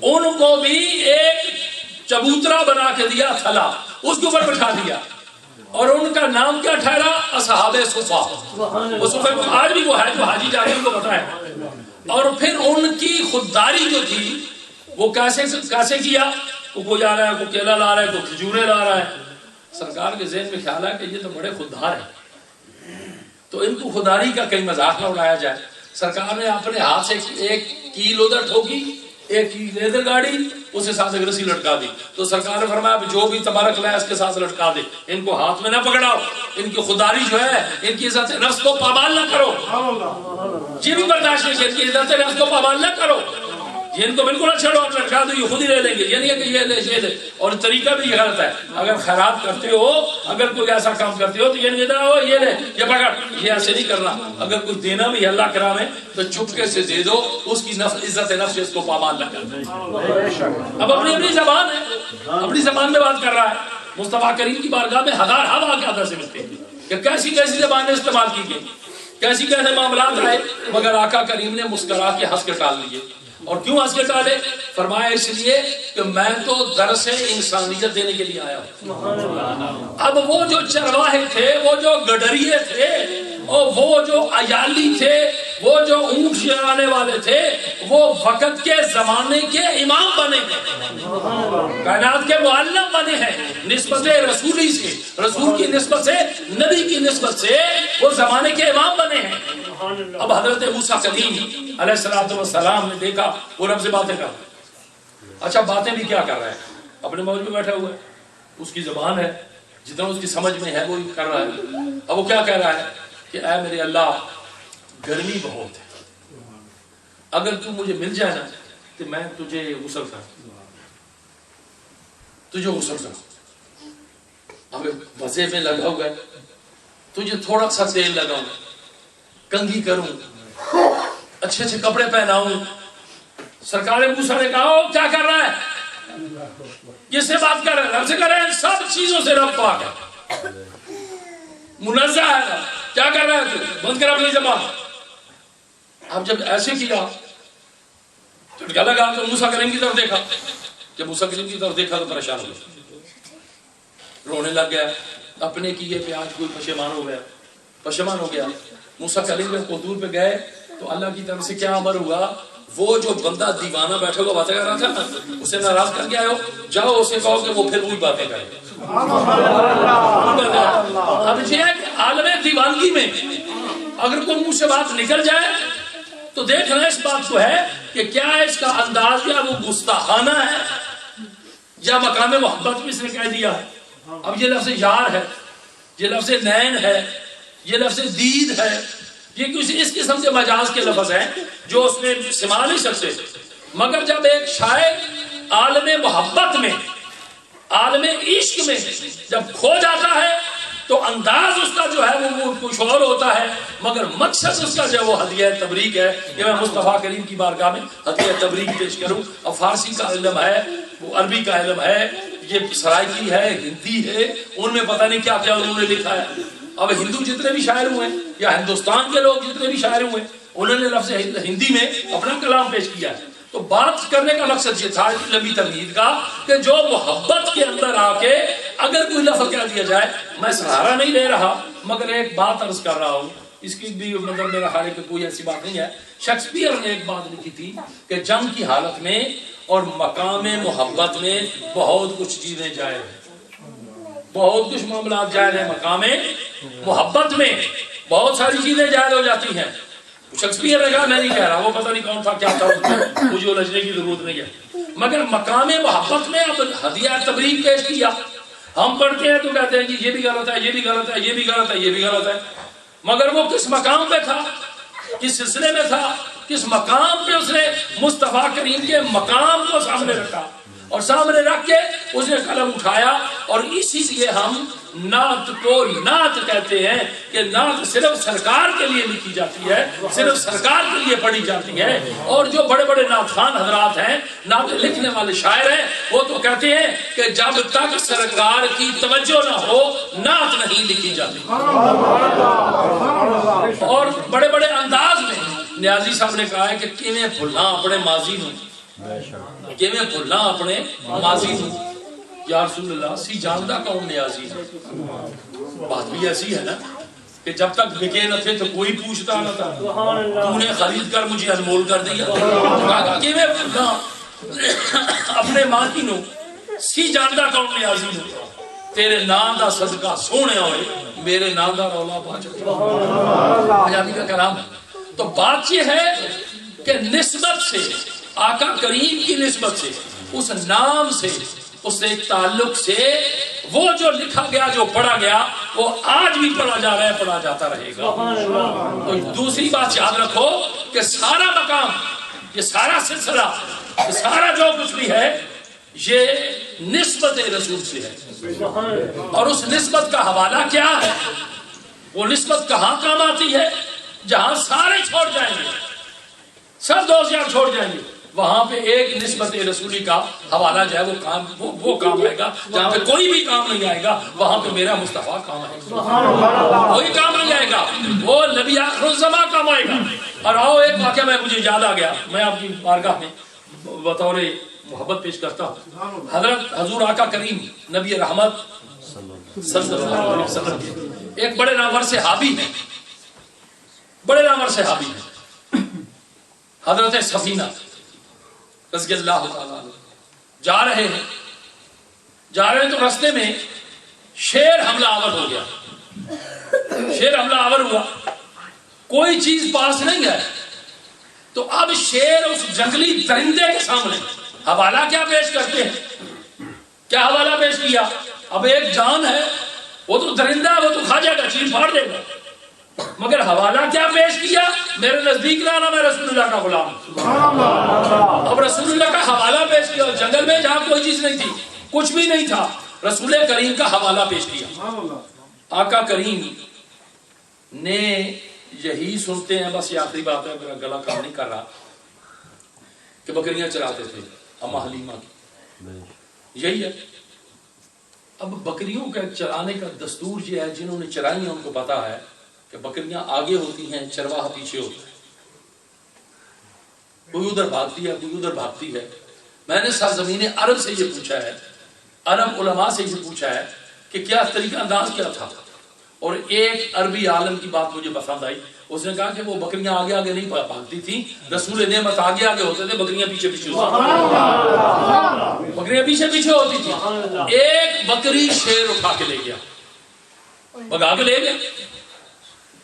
ان کو بھی ایک چبوترا بنا کے دیا تھلا, اس کے اوپر بٹھا دیا, اور ان کا نام کیا ٹھہرا؟ اصحاب صفا. وہ صفا آج بھی وہ ہے جو حاجی جا رہے ہیں ان کو پتا ہے. اور پھر ان کی خودداری جو تھی وہ کیسے کیا, کوئی آ رہا ہے, کوئی کیلا لا رہا ہے, کوئی کھجورے لا رہا ہے. سرکار کے ذہن میں خیال ہے کہ یہ تو بڑے خوددار ہیں, تو ان کو خودداری کا کئی مذاق نہ اڑایا جائے. سرکار نے اپنے ہاتھ سے ایک کیل ادھر ٹھوکی, ایک کیل ادھر گاڑی, اسے ساتھ ایک رسی لٹکا دی. تو سرکار نے فرمایا جو بھی تبارک لائے اس کے ساتھ لٹکا دے, ان کو ہاتھ میں نہ پکڑاؤ, ان کی خودداری جو ہے, ان کی عزت نفس کو پامال نہ کرو. یہ بھی برداشت نہیں, ان کی عزت نفس کو پامال نہ کرو, یہ ان کو بالکل نہ چھوڑو, آپ لٹکا دو, یہ خود ہی لے لیں گے. یہ نہیں ہے کہ یہ لے یہ لے. اور طریقہ بھی یہ غلط ہے. اگر خیرات کرتے ہو, اگر کوئی ایسا کام کرتے ہو تو یہ نہیں دینا ہو, یہ لے, یہ پکڑ, یہ ایسے نہیں کرنا. اگر کچھ دینا بھی اللہ کرامے تو چپکے سے دے دو, اس کی نفس عزت نفس اس کو پامال نہ کر. اب اپنی زبان ہے, اپنی زبان میں بات کر رہا ہے. مصطفیٰ کریم کی بارگاہ میں ہزار واقعات سے ملتے ہیں کہ کیسی زبانیں استعمال کی گئی, کیسے معاملات آئے, مگر آقا کریم نے مسکرا کے ہنس کے ٹال لیے. اور کیوں ہنس کے ٹالے؟ فرمایا اس لیے کہ میں تو درس انسانیت دینے کے لیے آیا ہوں. اب وہ جو چرواہے تھے, وہ جو گڈریے تھے, اور وہ جو عیالی تھے, وہ جو اونٹ چرانے والے تھے, وہ وقت کے زمانے کے امام بنے ہیں, کائنات کے معلم بنے ہیں. نسبت رسولی سے, رسول کی نسبت سے, نبی کی نسبت سے وہ زمانے کے امام بنے ہیں. اب حضرت موسیٰ کلیم علیہ السلام نے دیکھا وہ رب سے باتیں کر. اچھا باتیں بھی کیا کر رہا ہے, اپنے موج میں بیٹھا ہوا ہے, اس کی زبان ہے, جتنا اس کی سمجھ میں ہے وہ کر رہا ہے. اب وہ کیا کہہ رہا ہے کہ اے میرے اللہ, گرمی بہت ہے, اگر تو مجھے مل جائے نا تو میں تجھے غسل کروں, ہمیں مزے میں لگا ہوا ہے, تجھے تھوڑا سا تیل لگاؤں, کنگھی کروں, اچھے اچھے کپڑے پہناؤں. سرکار موسیٰ نے کہا کیا کر رہا ہے, کس سے بات کر رہا ہے؟ رب سے کر رہا ہے. سب چیزوں سے رب پاک ہے, منزہ ہے. کیا کر رہا ہے تو بند کر اپنی زبان. اب جب ایسے کیا جھٹکا لگا تو موسیٰ کلیم کی طرف دیکھا. جب موسیٰ کلیم کی طرف دیکھا تو پریشان ہو گیا, رونے لگ گیا. اپنے کیے پہ آج کوئی پشیمان ہو گیا. موسیٰ کلیم جب قدور پہ گئے تو اللہ کی طرف سے کیا امر ہوا, وہ جو بندہ دیوانہ بیٹھے ہوا باتیں کر رہا تھا نا, اسے ناراض کر کے آئے, جاؤ اسے کہو کہ وہ پھر وہی باتیں کرے. اب یہ ہے کہ عالم دیوانگی میں اگر کوئی منہ سے بات نکل جائے تو دیکھنا اس بات کو ہے کہ کیا اس کا انداز یا وہ گستاخانہ ہے یا مقام محبت میں اس نے کہہ دیا ہے. اب یہ لفظ یار ہے, یہ لفظ نین ہے, یہ لفظ دید ہے, یہ کسی اس قسم کے مجاز کے لفظ ہیں جو اس میں استعمال نہیں سکتے. مگر جب ایک شاعر عالم محبت میں, عالم عشق میں جب کھو جاتا ہے تو انداز اس کا جو ہے وہ کچھ اور ہوتا ہے, مگر مقصد اس کا جو ہے وہ ہدیہ تبریک ہے کہ میں مصطفیٰ کریم کی بارگاہ میں ہدیہ تبریک پیش کروں. اور فارسی کا علم ہے, وہ عربی کا علم ہے, یہ سرائکی ہے، ہندی ہے، ان میں پتہ نہیں کیا کیا انہوں نے لکھا ہے. اب ہندو جتنے بھی شاعر ہوئے یا ہندوستان کے لوگ جتنے بھی شاعر ہوئے انہوں نے لفظ ہندی میں اپنا کلام پیش کیا ہے. تو بات کرنے کا مقصد یہ تھا لمبی تمہید کا کہ جو محبت کے اندر آ کے اگر کوئی لفظ کہہ دیا جائے، میں سہارا نہیں لے رہا مگر ایک بات عرض کر رہا ہوں، اس کی بھی مطلب میرا خیال ہے کہ کوئی ایسی بات نہیں ہے. شیکسپیئر نے ایک بات لکھی تھی کہ جنگ کی حالت میں اور مقام محبت میں بہت کچھ چیزیں جائز ہیں، بہت کچھ معاملات جائز ہیں. مقام محبت میں بہت ساری چیزیں جائز ہو جاتی ہیں. شیکسپیئر نے کہا، میں نہیں کہہ رہا، وہ پتہ نہیں کون تھا کیا تھا، مجھے الجھنے کی ضرورت نہیں ہے. مگر مقام محبت میں اب ہدیہ تبریک پیش کیا. ہم پڑھتے ہیں تو کہتے ہیں کہ یہ بھی غلط ہے، یہ بھی غلط ہے، یہ بھی غلط ہے، یہ بھی غلط ہے. مگر وہ کس مقام پہ تھا، کس سلسلے میں تھا، کس مقام پہ اس نے مصطفیٰ کریم کے مقام کو سامنے رکھا اور سامنے رکھ کے اس نے قلم اٹھایا. اور اسی لیے ہم نعت کو نعت کہتے ہیں کہ نعت صرف سرکار کے لیے لکھی جاتی ہے، صرف سرکار کے لیے پڑھی جاتی ہے. اور جو بڑے بڑے نعت خان حضرات ہیں، نعت لکھنے والے شاعر ہیں، وہ تو کہتے ہیں کہ جب تک سرکار کی توجہ نہ ہو نعت نہیں لکھی جاتی. اور بڑے بڑے انداز میں نیازی صاحب نے کہا ہے کہ کیویں بھلنا اپنے ماضی نو، کیویں بھلنا اپنے ماضی نو. یا رسول اللہ سی جاندا کون نیازی ہے. بات بھی ایسی ہے نا کہ جب تک بکے نہ تھے تو کوئی پوچھتا نہ تھا، تو نے خرید کر مجھے انمول کر دیا. کیویں بھلنا اپنے ماضی نو، سی جاندا کون نیازی نو. تیرے نام دا صدقہ سونے ہوئے میرے نام دا رولا باج. پنجابی کا کلام ہے. تو بات یہ ہے کہ نسبت سے، آقا کریم کی نسبت سے، اس نام سے، اس ایک تعلق سے وہ جو لکھا گیا، جو پڑھا گیا، وہ آج بھی پڑھا جا رہا ہے، پڑھا جاتا رہے گا. تو دوسری بات یاد رکھو کہ سارا مقام، یہ سارا سلسلہ، یہ سارا جو کچھ بھی ہے، یہ نسبت رسول سے ہے. اور اس نسبت کا حوالہ کیا ہے؟ وہ نسبت کہاں کام آتی ہے؟ جہاں سارے چھوڑ جائیں گے، سب دوست یار چھوڑ جائیں گے، وہاں پہ ایک نسبت رسولی کا حوالہ جو ہے وہ کام آئے گا. جہاں پہ کوئی بھی کام نہیں آئے گا وہاں پہ میرا مصطفیٰ کام آئے گا. کوئی کام نہیں آئے گا، وہ نبی آخر الزمان کام آئے گا. اور آؤ ایک واقعہ میں مجھے یاد آ گیا، میں آپ کی بارگاہ میں بطور محبت پیش کرتا ہوں. حضرت حضور آقا کریم نبی رحمت صلی اللہ علیہ وسلم کے ایک بڑے نامور صحابی ہیں، بڑے نامور صحابی ہیں، حضرت سفینہ رضی اللہ تعالیٰ عنہ. جا رہے ہیں تو رستے میں شیر حملہ آور ہو گیا. شیر حملہ آور ہوا، کوئی چیز پاس نہیں ہے. تو اب شیر اس جنگلی درندے کے سامنے حوالہ کیا پیش کرتے ہیں؟ کیا حوالہ پیش کیا؟ اب ایک جان ہے، وہ تو درندہ ہے، وہ تو کھا جائے گا، چیز پھاڑ دے گا. مگر حوالہ کیا پیش کیا؟ میرے نزدیک لانا، میں رسول اللہ کا غلام. اب رسول اللہ کا حوالہ پیش کیا جنگل میں جہاں کوئی چیز نہیں تھی، کچھ بھی نہیں تھا، رسول کریم کا حوالہ پیش کیا. آقا کریم نے یہی سنتے ہیں، بس یہ آخری بات ہے، میرا گلا کام نہیں کر رہا، کہ بکریاں چراتے تھے اما حلیمہ کی، یہی ہے. اب بکریوں کا چرانے کا دستور یہ ہے، جنہوں نے چرائی ہیں ان کو پتا ہے کہ بکریاں آگے ہوتی ہیں، چرواہا پیچھے ہوتا ہے. کوئی ادھر بھاگتی ہے، کوئی ادھر بھاگتی ہے. میں نے سرزمین عرب سے یہ پوچھا ہے، عرب علماء سے یہ پوچھا ہے کہ کیا طریقہ انداز کیا تھا. اور ایک عربی عالم کی بات مجھے پسند آئی. اس نے کہا کہ وہ بکریاں آگے آگے نہیں بھاگتی تھیں، رسول نعمت آگے آگے ہوتے تھے، بکریاں پیچھے پیچھے ہوتی تھیں. بکریاں پیچھے پیچھے ہوتی تھیں. ایک بکری شیر اٹھا کے لے گیا، بھگا کے لے گیا.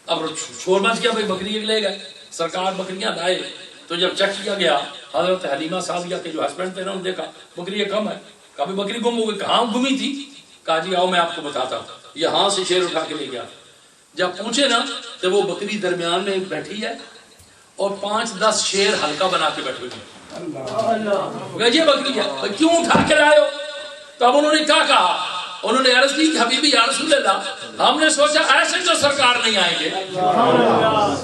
اب شور مچ گیا، بھائی بکری ایک لے گئے. سرکار بکریاں لائے تو جب چیک کیا گیا، حضرت حلیمہ سعدیہ کے جو ہسبینڈ تھے نا، انہوں نے دیکھا بکری کم ہے. کہا بکری گم ہو گئی. کہاں گمی تھی؟ کہا جی آؤ میں آپ کو بتاتا ہوں. یہاں سے شیر اٹھا کے لے گیا. جب پوچھے نا تو وہ بکری درمیان میں بیٹھی ہے اور 5-10 شیر ہلکا بنا کے بیٹھے ہوئے. یہ بکری ہے، کیوں اٹھا کے لائے ہو؟ تو اب انہوں نے کیا کہا؟ انہوں نے عرض کی کہ حبیبی یا رسول اللہ، ہم نے سوچا ایسے تو سرکار نہیں آئیں گے،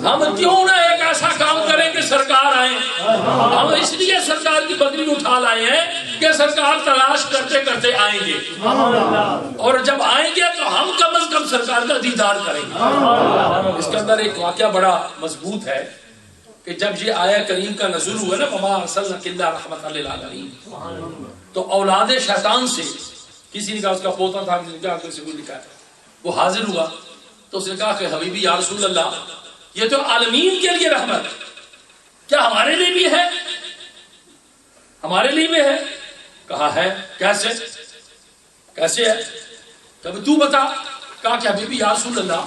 ہم کیوں نہ ایک ایسا کام کریں کہ سرکار آئیں. ہم اس لیے سرکار کی بکری اٹھا اٹھا لائے ہیں کہ سرکار تلاش کرتے کرتے آئیں گے، اور جب آئیں گے تو ہم کم از کم سرکار کا دیدار کریں گے۔ اس کے اندر ایک واقعہ بڑا مضبوط ہے کہ جب یہ آیہ کریم کا نزول ہوا نا وما ارسلناک الا رحمۃ للعالمین، تو اولاد شیطان سے کسی نے کہا، اس کا پوتا تھا، کسی نے کہا کسی کو لکھا ہے، وہ حاضر ہوا تو اس نے کہا کہ حبیبی یا رسول اللہ یہ تو عالمین کے لیے رحمت، کیا ہمارے لیے بھی ہے؟ ہمارے لیے بھی ہے؟ کہا ہے۔ کیسے کیسے ہے؟ کبھی تو بتا۔ کہا کہ حبیبی یا رسول اللہ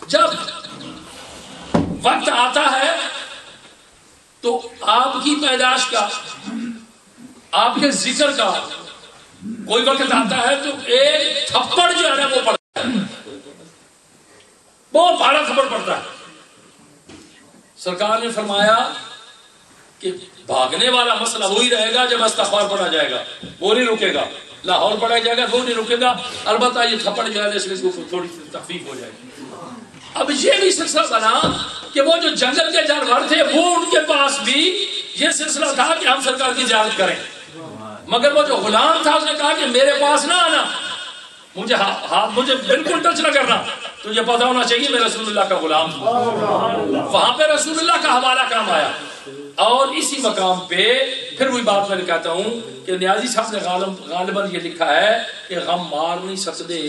جب وقت آتا ہے تو آپ کی پیدائش کا، آپ کے ذکر کا کوئی وقت آتا ہے تو ایک تھپڑ جو ہے نا وہ پڑتا ہے، بہت بڑا تھپڑ پڑتا ہے۔ سرکار نے فرمایا کہ بھاگنے والا مسئلہ وہی رہے گا جب استغفار پڑھا جائے گا، وہ نہیں رکے گا، لاہور پڑھا جائے گا وہ نہیں رکے گا، البتہ یہ تھپڑ جو ہے اس میں تھوڑی سی تخفیف ہو جائے گی۔ اب یہ بھی سلسلہ بنا کہ وہ جو جنگل کے جانور تھے وہ ان کے پاس بھی یہ سلسلہ تھا کہ ہم سرکار کی زیارت کریں، مگر وہ جو غلام تھا اس نے کہا کہ میرے پاس نہ آنا، مجھے بالکل ٹچ نہ کرنا، تجھے پتا ہونا چاہیے میں رسول اللہ کا غلام ہوں۔ وہاں پہ رسول اللہ کا حوالہ کام آیا، اور اسی مقام پہ پھر وہی بات میں کہتا ہوں کہ نیازی صاحب نے غالباً یہ لکھا ہے کہ غم مار نہیں سکتے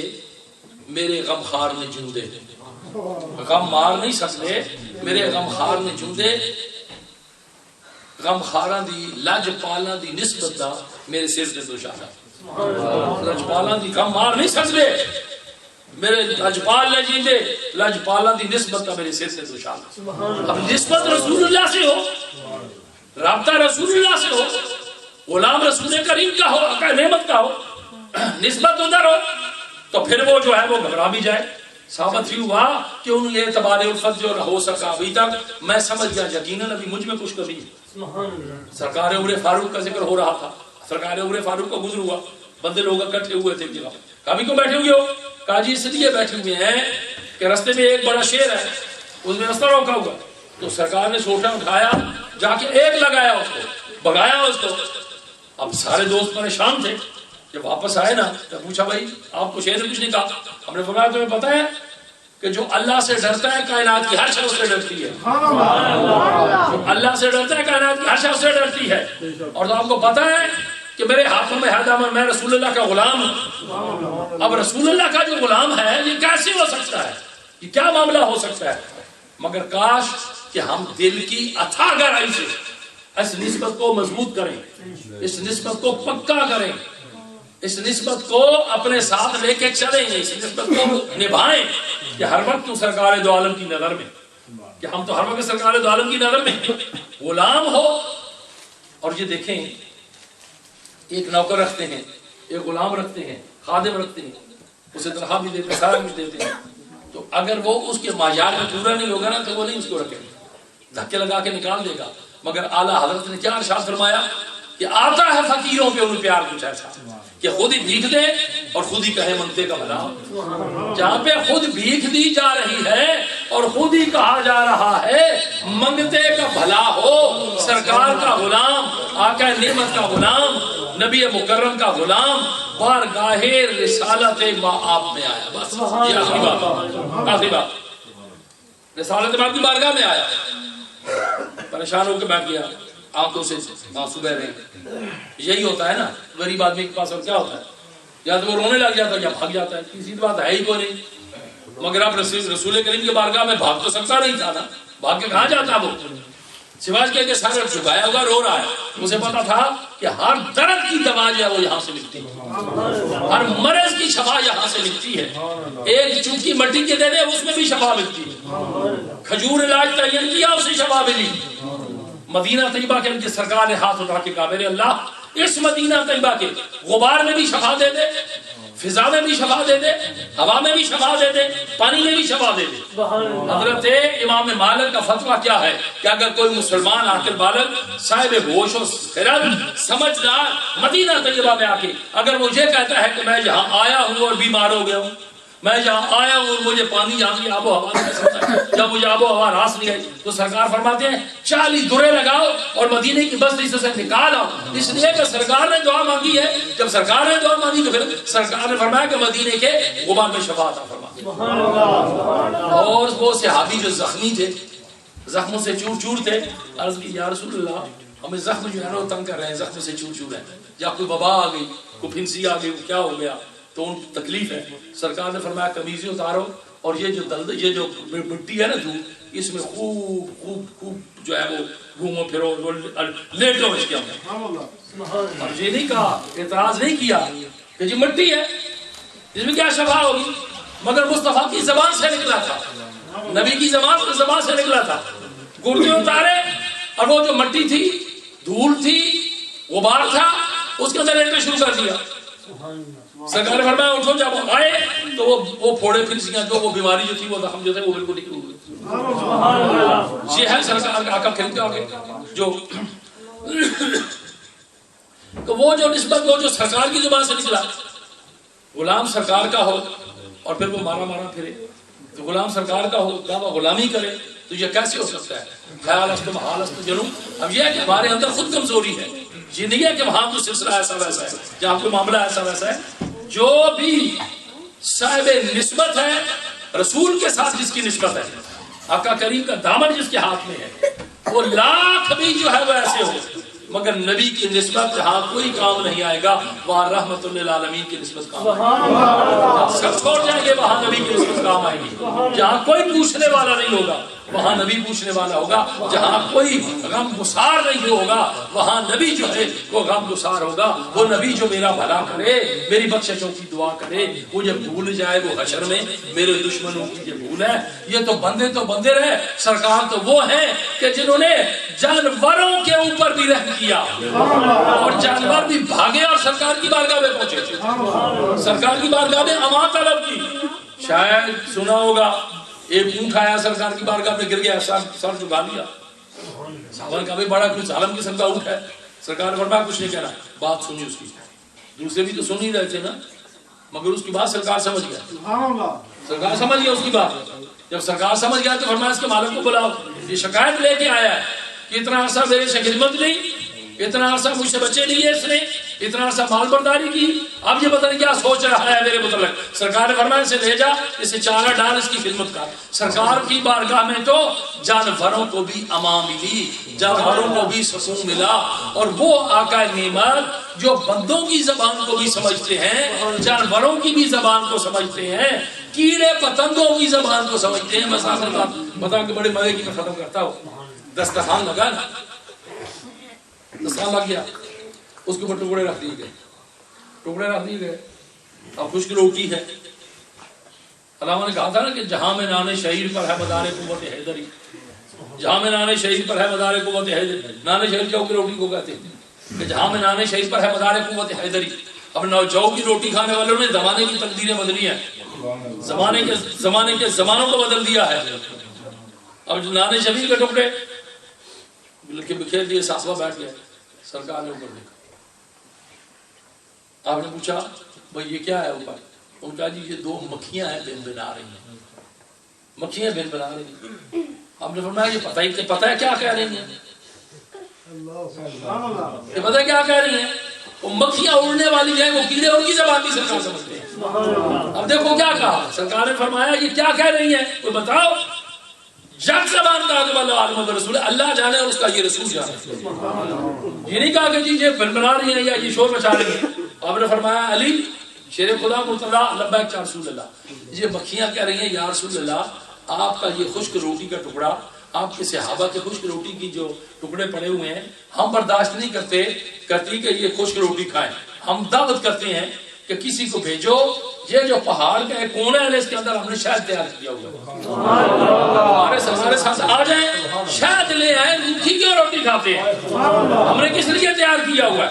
میرے غم خار نے جندے، غم مار نہیں سکتے میرے غم خار نے جندے، غم خاراں دی لج پالاں دی نسبت دا میرے سر تے دوشارہ، لج پالاں دی غم مار نہیں سکتے میرے لجپال نے جیندے، لجپالاں دی نسبت دا میرے سر تے دوشارہ۔ اب نسبت رسول اللہ سے ہو، رابطہ رسول اللہ سے ہو، غلام رسول کریم کا ہو، آقا نعمت کا ہو، نسبت ادھر ہو تو پھر وہ جو ہے وہ گھبرا بھی جائے۔ ثابت ہی ہوا کہ انہوں یہ اعتبار الفت جو ہو سکا ابھی تک میں سمجھ گیا یقیناً ابھی مجھ میں کچھ کمی ہے۔ سرکار عمر فاروق کا ذکر ہو رہا تھا، سرکار عمر فاروق کا گزر ہوا، بندے لوگ اکٹھے ہوئے تھے جگہ، کبھی کو بیٹھے ہوئے ہو؟ کہا جی اس لیے بیٹھے ہوئے ہیں کہ رستے میں ایک بڑا شیر ہے، اس میں رستہ روکا ہوا، تو سرکار نے سوٹا اٹھایا، جا کے ایک لگایا اس کو، بگایا اس کو۔ اب سارے دوست پریشان تھے، جب واپس آئے نا تو پوچھا بھائی آپ کو شیر نے کچھ نہیں کہا؟ ہم نے فرمایا تمہیں پتہ ہے کہ جو اللہ سے ڈرتا ہے کائنات کی ہر شے اس سے ڈرتی ہے، جو اللہ سے ڈرتا ہے کائنات کی ہر شے اس سے ڈرتی ہے، اور تو آپ کو پتہ ہے کہ میرے ہاتھوں میں ہے دامن، میں رسول اللہ کا غلام ہوں۔ اب رسول اللہ کا جو غلام ہے یہ کیسے ہو سکتا ہے، یہ کیا معاملہ ہو سکتا ہے؟ مگر کاش کہ ہم دل کی اتھاہ گہرائی سے اس نسبت کو مضبوط کریں، اس نسبت کو پکا کریں، اس نسبت کو اپنے ساتھ لے کے چلیں، اس نسبت کو نبھائیں کہ ہر وقت تو سرکار دو عالم کی نظر میں، کہ ہم تو ہر وقت سرکار دو عالم کی نظر میں غلام ہو۔ اور یہ دیکھیں ایک نوکر رکھتے ہیں، ایک غلام رکھتے ہیں، خادم رکھتے ہیں، اسے تنخواہ بھی دیتے ہیں، سارا کچھ دیتے ہیں، تو اگر وہ اس کے معیار میں پورا نہیں ہوگا نا تو وہ نہیں اس کو رکھے گا، دھکے لگا کے نکال دے گا۔ مگر اعلیٰ حضرت نے کیا ارشاد فرمایا کہ آتا ہے فقیروں پہ انہیں پیار کچھ ایسا کہ خود ہی بھیک دے اور خود ہی کہے منگتے کا بھلا۔ جہاں پہ خود بھیک دی جا رہی ہے اور خود ہی کہا جا رہا ہے منگتے کا بھلا ہو، سرکار کا غلام، آقا نعمت کا غلام، نبی مکرم کا غلام بارگاہ رسالت مآب میں آیا۔ بس یہ آخری بات، آخری بات، رسالت مآب کی بارگاہ میں آیا، پریشان ہو کے بیٹھ گیا، آنکھوں سے آنسو بہ رہے ہیں۔ یہی ہوتا ہے نا غریب آدمی کے پاس، اور کیا ہوتا ہے یا تو وہ رونے لگ جاتا ہے یا بھاگ جاتا ہے، کسی بات ہے ہی کوئی نہیں۔ مگر اب رسول کریم کے بارگاہ میں بھاگ تو سکتا نہیں تھا نا، بھاگ کے کہاں جاتا وہ؟ سواج کے سارے جھکایا ہوگا، رو رہا ہے، اسے پتا تھا کہ ہر درد کی دوا جو ہے وہ یہاں سے ملتی ہے، ہر مرض کی شفا یہاں سے ملتی ہے، ایک چونکی مٹی کے دے دے اس میں بھی شفا ملتی ہے، کھجور علاج تعین کیا اسے شفا ملی۔ مدینہ طیبہ کے ان کے سرکار نے ہاتھ اٹھا کے کہا میرے اللہ اس مدینہ طیبہ کے غبار میں بھی شفا دے دے، فضا میں بھی شفا دے دے، ہوا میں بھی شفا دے دے، پانی میں بھی شفا دے دے۔ حضرت امام مالک کا فتویٰ کیا ہے کہ اگر کوئی مسلمان عاقل بالغ صاحب ہوش و خرد سمجھدار مدینہ طیبہ میں آ کے اگر وہ یہ کہتا ہے کہ میں یہاں آیا ہوں اور بیمار ہو گیا ہوں، میں جہاں آیا ہوں اور مجھے پانی یہاں کی آب و ہوا نہیں پسند ہے، جب مجھے آب و ہوا راس نہیں آئی تو سرکار فرماتے ہیں 40 درے لگاؤ اور مدینے کی بستی سے نکال آؤ، اس لیے کہ سرکار نے دعا مانگی ہے، جب سرکار نے دعا مانگی تو پھر سرکار نے فرمایا کہ مدینے کے غبار میں شفا عطا فرما۔ اور وہ صحابی جو زخمی تھے، زخموں سے چور چور تھے، عرض کی یا رسول اللہ ہمیں زخم جو ہے نا وہ تنگ کر رہے ہیں، زخم سے چور چور ہیں، یا کوئی وبا آ گئی، کوئی پھنسی آ گئی، کیا ہو گیا، تو ان کو تکلیف ہے۔ سرکار نے فرمایا قمیضیں اتارو اور یہ جو مٹی ہے نا دھوپ، اس میں خوب خوب خوب جو ہے وہ گھومو پھرو، لیٹو اس کے اندر۔ اور یہ نہیں کہا، اعتراض نہیں کیا کہ جی مٹی ہے اس میں کیا شفا ہوگی، مگر مصطفیٰ کی زبان سے نکلا تھا، نبی کی زبان سے نکلا تھا۔ گردے اتارے اور وہ جو مٹی تھی، دھول تھی، غبار تھا، اس کے اندر لیٹنا شروع کر دیا۔ سرکار نے فرمایا اٹھو، جب آئے تو وہ پھوڑے پھنسیاں جو وہ بیماری جو تھی، وہ زخم جو تھے وہ بالکل ٹھیک ہو گئے۔ یہ ہے سرکار کا آقا کریم کا آگے جو تو وہ جو نسبت وہ جو سرکار کی زبان سے نکلا، غلام سرکار کا ہو اور پھر وہ مارا مارا پھرے، تو غلام سرکار کا ہو دعویٰ غلامی کرے تو یہ کیسے ہو سکتا ہے؟ خیال است محال است جنوں۔ اب یہ ہے کہ ہمارے اندر خود کمزوری ہے، یہ نہیں ہے کہ وہاں تو سلسلہ ایسا ویسا ہے، جہاں کوئی معاملہ ایسا ویسا ہے۔ جو بھی صاحب نسبت ہے رسول کے ساتھ، جس کی نسبت ہے، آقا کریم کا دامن جس کے ہاتھ میں ہے، وہ لاکھ بھی جو ہے وہ ایسے ہو، مگر نبی کی نسبت جہاں کوئی کام نہیں آئے گا وہاں رحمت للعالمین کی نسبت کام آئے گی۔ سب چھوڑ جائیں گے وہاں نبی کی نسبت کام آئے گی۔ جہاں کوئی پوچھنے والا نہیں ہوگا وہاں نبی پوچھنے والا ہوگا، جہاں کوئی غم گسار نہیں ہوگا وہاں نبی جو ہے وہ غم گسار ہوگا۔ وہ نبی جو میرا بھلا کرے، میری بخششوں کی دعا کرے، وہ جب بھول جائے وہ حشر میں میرے دشمنوں کی یہ بھول ہے۔ یہ تو بندے رہے، سرکار تو وہ ہیں کہ جنہوں نے جانوروں کے اوپر بھی رحم کیا اور جانور بھی بھاگے اور سرکار کی بارگاہ میں پہنچے، سرکار کی بارگاہ میں امان طلب کی۔ شاید سنا ہوگا ایک اونٹ آیا سرکار کی بارگاہ میں، گر گیا، سر جھکا لیا، صحابہ نے کہا بھائی بڑا کچھ عالم قسم کا اونٹ ہے۔ سرکار نے فرمایا کچھ نہیں کہنا، بات سنی اس کی۔ دوسرے بھی تو سن ہی رہے تھے نا، مگر اس کی بات سرکار سمجھ گیا، سرکار سمجھ گیا اس کی بات۔ جب سرکار سمجھ گیا تو فرمایا اس کے مالک کو بلاؤ، یہ شکایت لے کے آیا ہے کہ اتنا عرصہ میرے سے خدمت نہیں، اتنا عرصہ مجھ سے بچے لیے اس نے، اتنا عرصہ مال برداری کی، اب یہ پتہ نہیں کیا سوچ رہا ہے میرے متعلق۔ سرکار نے فرمایا اسے لے جا، اسے چارہ ڈال، اس کی خدمت کر۔ سرکار کی بارگاہ میں تو جانوروں کو بھی امان ملی، جانوروں کو بھی سکون ملا، اور وہ آقا نعمت جو بندوں کی زبان کو بھی سمجھتے ہیں، جانوروں کی بھی زبان کو سمجھتے ہیں، کیڑے پتنگوں کی زبان کو سمجھتے ہیں۔ بس آخر بات بتاؤں کہ بڑے مزے کی میں ختم کرتا ہوں۔ دسترخوان لگا نا، دسترخوان لگ گیا، اس کے اوپر ٹکڑے رکھ دیے گئے، اب خشک روٹی ہے۔ علامہ نے کہا تھا نا کہ جہاں میں نان شہیر پر ہے مدار قوت حیدری، جہاں میں نان شہیر پر ہے مدار قوت حیدری، نان شہیر جو کی روٹی کو کہتے ہیں کہ جہاں میں نان شہیر پر ہے مدار قوت حیدری۔ اب جو کی روٹی کھانے والوں نے زمانے کی تقدیریں بدلی ہیں، زمانے کے زمانوں کو بدل دیا ہے۔ اب نان شہیر کے ٹکڑے کے بکھیر دیے، ساسبا بیٹھ گئے، سرکار نے اوپر دیکھا، آپ نے پوچھا بھائی یہ کیا ہے اوپر؟ ان کا جی یہ 2 مکھیاں ہیں بن بنا رہی ہیں، مکھیاں بن بنا رہی ہیں۔ آپ نے فرمایا یہ پتہ ہے کیا کہہ رہی ہیں؟ یہ پتہ ہے کیا کہہ رہی ہیں؟ وہ مکھیاں اڑنے والی ہیں، وہ کیڑے، ان کی زبان بھی سرکار سمجھتے ہیں۔ اب دیکھو کیا کہا سرکار نے، فرمایا یہ کیا کہہ رہی ہیں، کوئی بتاؤ۔ یک زبان کہا کہ اللہ عالم رسول، اللہ جانے اور اس کا یہ رسول جانے۔ یہ نہیں کہا کہ جی یہ بنا رہی ہیں یا یہ شور مچا رہی ہیں۔ آپ نے فرمایا علی شیر خدا مرتضی لبیک یا رسول اللہ، یہ مکھیاں کہہ رہی ہیں یا رسول اللہ آپ کا یہ خشک روٹی کا ٹکڑا، آپ کے صحابہ کے خشک روٹی کی جو ٹکڑے پڑے ہوئے ہیں، ہم برداشت نہیں کرتی کہ یہ خشک روٹی کھائیں۔ ہم دعوت کرتے ہیں کہ کسی کو بھیجو، یہ جو پہاڑ کا ایک کونا ہے اس کے اندر ہم نے شہد تیار کیا ہوا ہے، ہمارے ساتھ آ جائیں، شہد لے آئیں، روکھی کی روٹی کھاتے ہیں، ہم نے کس لیے تیار کیا ہوا ہے۔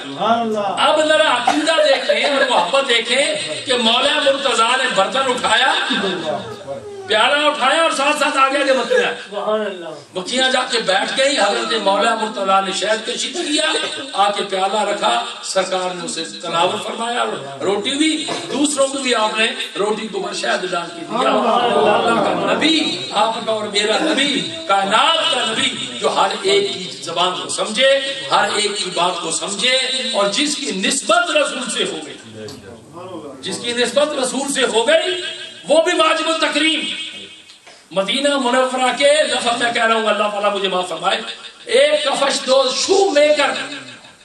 اب ذرا عقیدہ دیکھیں اور محبت دیکھیں کہ مولا مرتضیٰ نے برتن اٹھایا، پیالہ اٹھایا اور ساتھ ساتھ آگے کے بکیاں بکیاں جا کے بیٹھ گئی. حضرت مولا مرتضیٰ نے شہد کشید کیا, آ کے پیالہ رکھا, سرکار نے اسے تناول فرمایا, روٹی بھی دوسروں کو بھی آپ نے روٹی کو اوپر شہد ڈال کے دیا. اللہ کا نبی, آپ کا اور میرا نبی, کائنات کا نبی, جو ہر ایک کی زبان کو سمجھے, ہر ایک کی بات کو سمجھے, اور جس کی نسبت رسول سے ہو گئی, جس کی نسبت رسول سے ہو گئی وہ بھی واجب التکریم. مدینہ منورہ کے لفظ میں کہہ رہا ہوں, اللہ تعالیٰ مجھے معاف فرمائے, ایک کفش دو شو میکر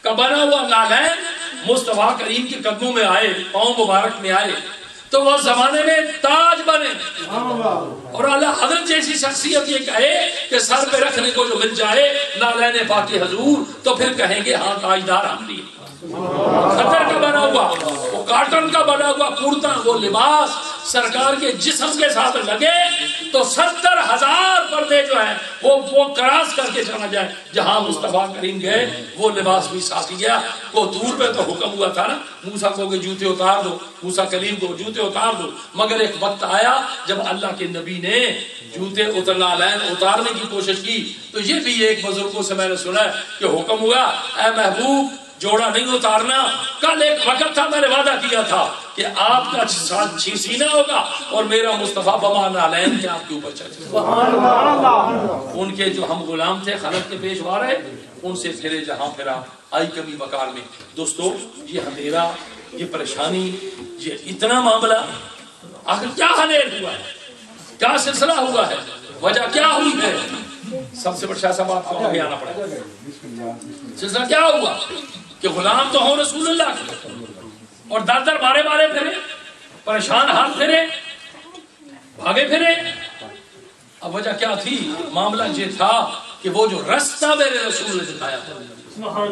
کا بنا ہوا نالین مصطفیٰ کریم کے قدموں میں آئے, پاؤں مبارک میں آئے, تو وہ زمانے میں تاج بنے. اور اللہ حضرت جیسی شخصیت یہ کہے کہ سر پہ رکھنے کو جو مل جائے نالین پاک حضور, تو پھر کہیں گے ہاں تاجدار ہم بھی. خطر کا بنا ہوا, وہ کاٹن کا بنا ہوا کرتا, وہ لباس سرکار کے جسم کے ساتھ لگے تو 70,000 پردے جو ہیں وہ کراس کر کے چلا جائے. جہاں مصطفیٰ کریم گئے وہ لباس بھی ساتھ گیا. کو دور پہ تو حکم ہوا تھا نا, موسیٰ کو کہ جوتے اتار دو, موسیٰ کلیم کو جوتے اتار دو, مگر ایک وقت آیا جب اللہ کے نبی نے جوتے اتارنے کی کوشش کی. تو یہ بھی ایک بزرگوں سے میں نے سنا ہے کہ حکم ہوا, اے محبوب جوڑا نہیں اتارنا. کل ایک وقت تھا, میں نے وعدہ کیا تھا کہ آپ کا سینہ ہوگا اور میرا مصطفیٰ بما نالین کے آپ کے اوپر چلے. ان کے جو ہم غلام تھے خلق کے پیشوا رہے, ان سے پھرے جہاں پھرا آئی کمی وقار میں. دوستو یہ اندھیرا, یہ پریشانی, یہ اتنا معاملہ آخر کیا حل ہوا ہے, کیا سلسلہ ہوا ہے, وجہ کیا ہوئی ہے؟ سب سے بڑا بات کو آگے آنا پڑے گا. سلسلہ کیا ہوا کہ غلام تو ہوں رسول اللہ کے, اور در در بارے بارے پھرے, پریشان حال پھرے, بھاگے پھرے. اب وجہ کیا تھی؟ معاملہ یہ تھا کہ وہ جو رستہ میرے رسول نے دکھایا تھا,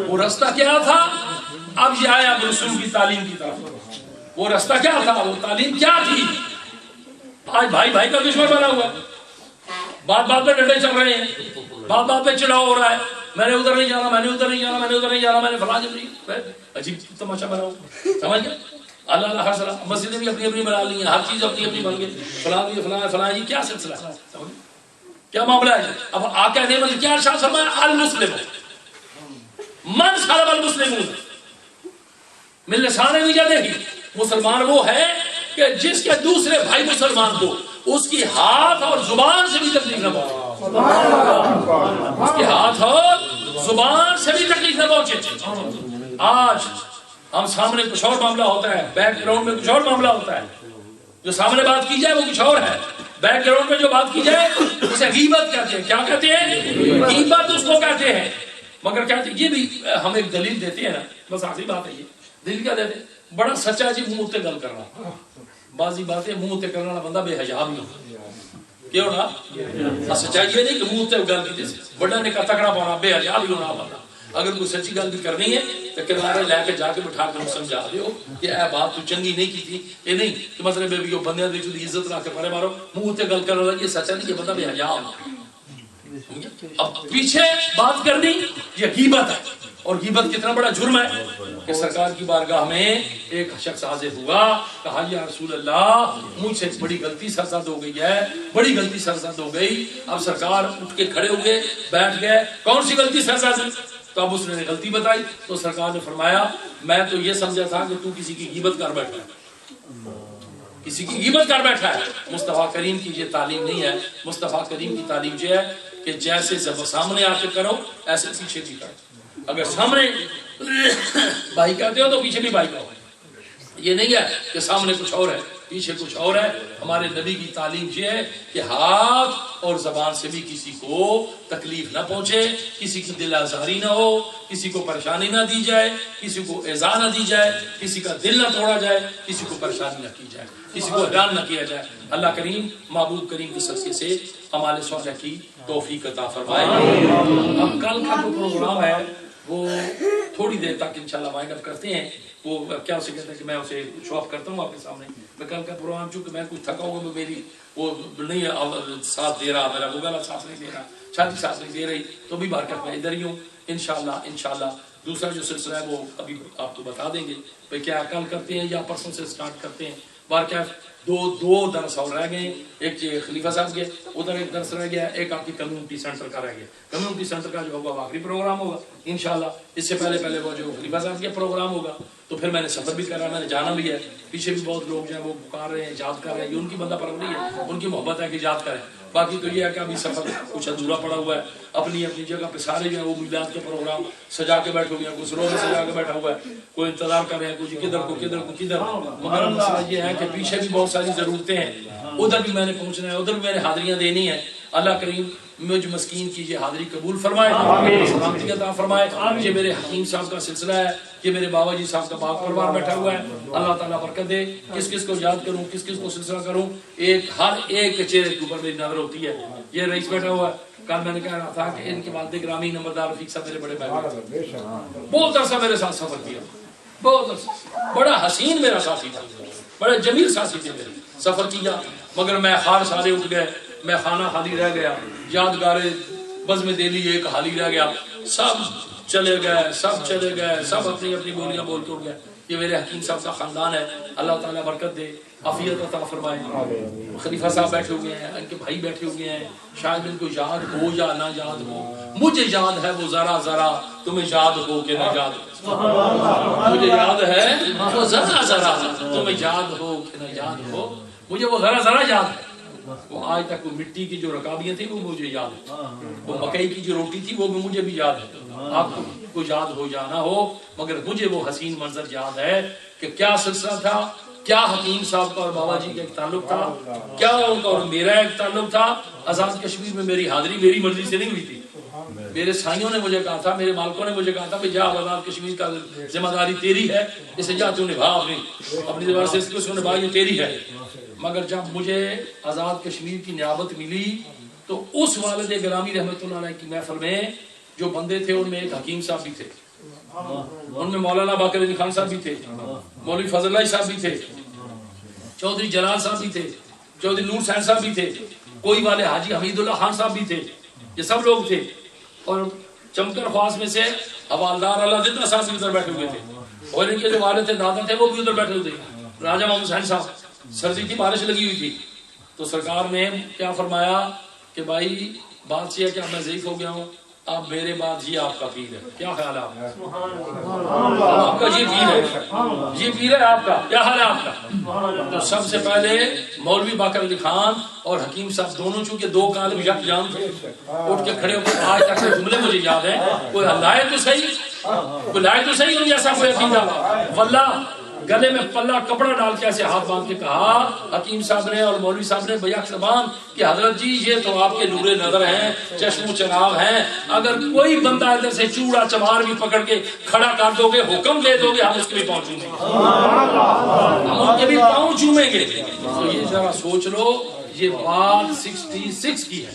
وہ رستہ کیا تھا؟ اب یہ آیا رسول کی تعلیم کی طرف. وہ رستہ کیا تھا, وہ تعلیم کیا تھی؟ آج بھائی بھائی کا دشمن بنا ہوا, بات بات پہ ڈنڈے چل رہے ہیں, بات بات پہ چڑھاؤ ہو رہا ہے, میں نے ادھر نہیں جانا, میں نے ادھر نہیں جانا, میں نے ادھر نہیں جانا, میں نے فلاں نہیں. عجیب تماشا بنا ہوا, سمجھ گئے؟ اللہ اللہ ہر سلام, مسجدیں بھی اپنی اپنی بنا لی ہیں, ہر چیز اپنی اپنی بن گئی, فلاں بھی فلاں فلاں. جی کیا سلسلہ ہے, کیا معاملہ ہے؟ اب آقا نے مطلب کیا ارشاد فرمایا, المسلم من سلم المسلمون من لسانہ وجدہ. مسلمان وہ ہے کہ جس کے دوسرے بھائی مسلمان کو اس کی ہاتھ اور زبان سے بھی تکلیف نہ پہنچے, اس کے ہاتھ اور زبان سے بھی تکلیف نہ پہنچے. آج ہم سامنے کچھ اور معاملہ ہوتا ہے, بیک گراؤنڈ میں کچھ اور معاملہ ہوتا ہے. جو سامنے بات کی جائے وہ کچھ اور ہے, بیک گراؤنڈ میں جو بات کی جائے اسے غیبت کہتے ہیں. کیا کہتے ہیں؟ غیبت اس کو کہتے ہیں. مگر کہتے ہیں, یہ بھی ہم ایک دلیل دیتے ہیں نا, بس آخری بات ہے یہ دلیل کیا دیتے ہیں, بڑا سچا جی منہ تے گل کرنا, بعضی باتیں منہ تے کرنے والا بندہ بے حجاب نہیں کیوں نا, سچائی یہ نہیں کہ منہ تے گل کی جیسے بڑا نے کا تکڑا پانا بے حجاب ہی ہونا بندہ. اگر کوئی سچی گل بھی کرنی ہے تو کنارے لے کے جا کے بٹھا کے سمجھا دیو کہ اے بات تو چنگی نہیں کی تھی. یہ نہیں کہ مطلب ہے بھی بندے دی عزت رکھ کے پڑے مارو, منہ تے گل کرنے والا یہ سچا نہیں, یہ بندہ بے حجاب. اب پیچھے بات کرنی یہ غیبت ہے, اور غیبت کتنا بڑا جرم ہے کہ سرکار کی بارگاہ میں ایک شخص حاضر ہوا, کہا یا رسول اللہ مجھ سے بڑی غلطی سرزد ہو گئی ہے, بڑی غلطی سرزد ہو گئی. اب سرکار اٹھ کے کھڑے ہوئے, بیٹھ گئے, کون سی غلطی سرزد ہے؟ تو اب اس نے غلطی بتائی. تو سرکار نے فرمایا میں تو یہ سمجھا تھا کہ تو کسی کی غیبت کر بیٹھا ہے, کسی کی غیبت کر بیٹھا ہے. مصطفیٰ کریم کی یہ تعلیم نہیں ہے. مصطفیٰ کریم کی تعلیم یہ ہے کہ جیسے جب سامنے آ کے کرو ایسے پیچھے بھی کرو. اگر سامنے بھائی کہتے ہو تو پیچھے بھی بھائی کہو. یہ نہیں ہے کہ سامنے کچھ اور ہے پیچھے کچھ اور ہے. ہمارے نبی کی تعلیم یہ ہے کہ ہاتھ اور زبان سے بھی کسی کو تکلیف نہ پہنچے, کسی کی دل آزاری نہ ہو, کسی کو پریشانی نہ دی جائے, کسی کو ایذا نہ دی جائے, کسی کا دل نہ توڑا جائے, کسی کو پریشانی نہ کی جائے, کسی کو حیران نہ کیا جائے. اللہ کریم محبوب کریم کی شخصیت سے ہمارے صالح کی توفیق عطا فرمائے. اب کل کا جو پروگرام ہے وہ تھوڑی دیر تک انشاءاللہ وائنڈ اپ کرتے ہیں. وہ کیا اسے کہتے ہیں کہ میں اسے شو آف کرتا ہوں آپ کے سامنے. میں کل کا پروگرام چونکہ میں کچھ تھکا ہوں, میری وہ نہیں ساتھ دے رہا, میرا گوگل ساتھ نہیں دے رہا, چھاتی ساتھ نہیں دے رہی, تو بھی بارکت میں ادھر ہی ہوں انشاءاللہ. دوسرا جو سلسلہ ہے وہ ابھی آپ کو بتا دیں گے. کیا کل کرتے ہیں یا پرسوں سے سٹارٹ کرتے ہیں. بارکت دو درس اور رہ گئے، ایک خلیفہ صاحب کے ادھر ایک درس رہ گیا، ایک آپ کی کمیونٹی سینٹر کا رہ گیا. کمیونٹی سینٹر کا جو ہوگا وہ آخری پروگرام ہوگا انشاءاللہ. اس سے پہلے وہ جو خلیفہ صاحب کے پروگرام ہوگا. تو پھر میں نے سفر بھی کرا، میں نے جانا بھی ہے. پیچھے بھی بہت لوگ جو ہیں وہ پکار رہے ہیں، یاد کر رہے ہیں. یہ ان کی بندہ پروری ہے، ان کی محبت ہے کہ یاد کریں. باقی تو یہ ہے کہ ابھی سفر کچھ ادھورا پڑا ہوا ہے. اپنی اپنی جگہ پہ سارے جو ہے وہ میلاد کے پروگرام سجا کے بیٹھے ہوئے ہیں، کچھ رو میں سجا کے بیٹھا ہوا ہے، کوئی انتظار کر رہے ہیں، کچھ کدھر کو کدھر کو کدھر. مگر مسئلہ یہ ہے کہ پیچھے بھی بہت ساری ضرورتیں ہیں، ادھر بھی میں نے پہنچنا ہے، ادھر بھی میں نے حاضریاں دینی ہے. اللہ کریم مجھ مسکین کی یہ حاضری قبول فرمائے، سلامتی عطا فرمائے. یہ میرے حکیم صاحب کا سلسلہ ہے، یہ میرے بابا جی صاحب کا باغ پروار بیٹھا ہوا ہے. اللہ تعالیٰ برکت دے. کس کس کو یاد کروں، کس کس کو سلسلہ کروں، ہر ایک کے چہرے کے اوپر میری نظر ہوتی ہے. یہ رئیس بیٹھا ہوا ہے. کل میں نے کہہ رہا تھا کہ ان کے والد گرامی نمبردار رفیق صاحب میرے بڑے بھائی، بہت عرصہ میرے ساتھ سفر کیا، بہت عرصہ، بڑا حسین میرا ساتھی تھا، بڑے جمیل ساتھی تھے میرے. سفر کیا مگر میں خار سارے اٹھ گئے، میں خانہ خالی رہ گیا، یادگار بزم دہلی ایک خالی رہ گیا. سب چلے گئے، سب اپنی اپنی بولیاں بولتے ہو گئے. یہ میرے حکیم صاحب کا خاندان ہے. اللہ تعالیٰ برکت دے، عافیت عطا فرمائے. خلیفہ صاحب بیٹھے ہوئے ہیں، ان کے بھائی بیٹھے ہوئے ہیں. شاید ان کو یاد ہو یا نہ یاد ہو، مجھے یاد ہے وہ ذرا ذرا، تمہیں یاد ہو کہ نہ یاد ہو. مجھے یاد ہے وہ ذرا ذرا، تمہیں یاد ہو کہ نہ یاد ہو. مجھے وہ ذرا ذرا یاد ہے. وہ آج تک وہ مٹی کی جو رکابیاں تھیں وہ مجھے یاد ہے، وہ مکئی کی جو روٹی تھی وہ بھی مجھے بھی یاد ہے. آپ کو یاد ہو یا نہ ہو مگر مجھے وہ حسین منظر یاد ہے کہ کیا سلسلہ تھا، کیا حکیم صاحب کا اور بابا جی کا ایک تعلق تھا، کیا ان کا اور میرا ایک تعلق تھا. آزاد کشمیر میں میری حاضری میری مرضی سے نہیں ہوئی تھی. میرے سائیوں نے مجھے کہا تھا، میرے مالکوں نے مجھے کہا تھا کہ جا آزاد کشمیر کا ذمہ داری تیری ہے، اسے جا تو نبھا اپنی زبان سے اس کو نبھا، یہ تیری ہے. مگر جب مجھے آزاد کشمیر کی نیابت ملی تو اس والد گرامی رحمت اللہ علیہ کی محفل میں جو بندے تھے ان میں ایک حکیم صاحب بھی تھے، ان میں مولانا باقر علی خان صاحب بھی تھے، مولوی فضل اللہ صاحب بھی تھے، چودھری جلال صاحب بھی تھے، چودھری نور حسین صاحب بھی تھے، کوئی والے حاجی حمید اللہ خان صاحب بھی تھے. یہ سب لوگ تھے. اور چمکر خواص میں سے حوالدار اللہ زندہ صاحب بھی ادھر بیٹھے ہوئے تھے، اور ان کے جو والد تھے دادا تھے وہ بھی ادھر بیٹھے ہوئے تھے. راجہ محمد حسین صاحب، سردی کی بارش لگی ہوئی تھی تو سرکار نے کیا فرمایا کہ بھائی بات یہ ہے کہ اب میں ضعیف ہو گیا ہوں، اب میرے بعد یہ آپ کا پیر ہے. کیا خیال ہے آپ کا؟ یہ پیر ہے، یہ پیر ہے آپ کا. کیا حال ہے آپ کا؟ تو سب سے پہلے مولوی باقر علی خان اور حکیم صاحب دونوں چونکہ دو کالم یک جان تھے، اٹھ کے کھڑے ہو کے آج تک کے جملے مجھے یاد ہیں. کوئی لائے تو صحیح ان جیسا کوئی عقیدہ. واللہ گلے میں پلہ کپڑا ڈال کے ایسے ہاتھ باندھ کے کہا حکیم صاحب نے اور مولوی صاحب نے بیک زبان کہ حضرت جی یہ تو آپ کے نور نظر ہیں، چشم و چراغ ہیں، اگر کوئی بندہ ادھر سے چوڑا چمار بھی پکڑ کے کھڑا کر دو گے، حکم دے دو گے، ہم اس کے بھی پہنچوں گے، ہم ان کے بھی پاؤں چومیں گے. تو یہ ذرا سوچ لو، یہ بات 66 کی ہے،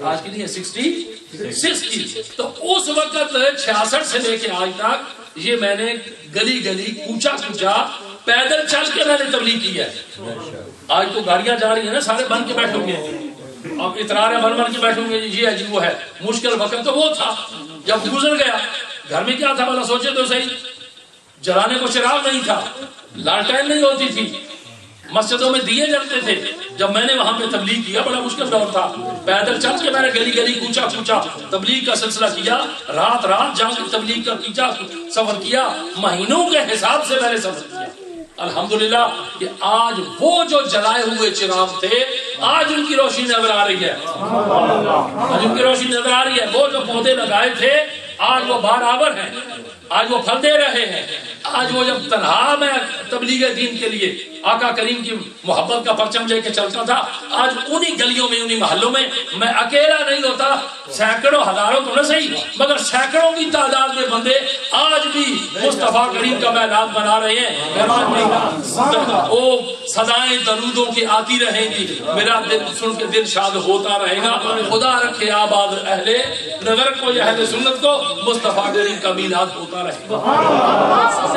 آج کی نہیں ہے، 66 کی. تو اس وقت 66 سے لے کے آج تک یہ میں نے گلی گلی کوچا کوچا پیدل چل کے میں نے تبلیغ کی ہے. آج تو گاڑیاں جا رہی ہیں نا، سارے بن کے بیٹھے ہوئے ہیں، اب اطرار بن کے بیٹھے ہوئے، یہ ہے جی وہ ہے. مشکل وقت تو وہ تھا جب گزر گیا. گھر میں کیا تھا بھلا سوچے تو صحیح، جلانے کو چراغ نہیں تھا، لالٹین نہیں ہوتی تھی، مسجدوں میں دیے جلتے تھے. جب میں نے وہاں پہ تبلیغ کیا بڑا مشکل دور تھا، پیدل چل کے میں نے گلی گلی کوچا کوچا تبلیغ کا سلسلہ کیا، رات رات جا کے تبلیغ کا کیچا سفر کیا، مہینوں کے حساب سے میں نے سفر کیا. الحمدللہ کہ آج وہ جو جلائے ہوئے چراغ تھے آج ان کی روشنی نظر آ رہی ہے، آج ان کی روشنی نظر آ رہی ہے. وہ جو پودے لگائے تھے آج وہ بارآور ہیں، آج وہ پھل دے رہے ہیں. آج وہ جب تنہا میں تبلیغ دین کے لیے آقا کریم کی محبت کا پرچم لے کے چلتا تھا، آج انہی گلیوں میں، انہی محلوں میں میں اکیلا نہیں ہوتا، سینکڑوں ہزاروں تو نہ صحیح مگر سینکڑوں کی تعداد میں بندے آج بھی مصطفیٰ کریم کا میلاد بنا رہے ہیں. وہ صدائیں درودوں کی آتی رہیں گی، میرا دل سن کے دل شاد ہوتا رہے گا. خدا رکھے آباد اہل نظر کو یا اہل سنت کو مصطفیٰ کریم کا میلاد ہوتا رہے گا.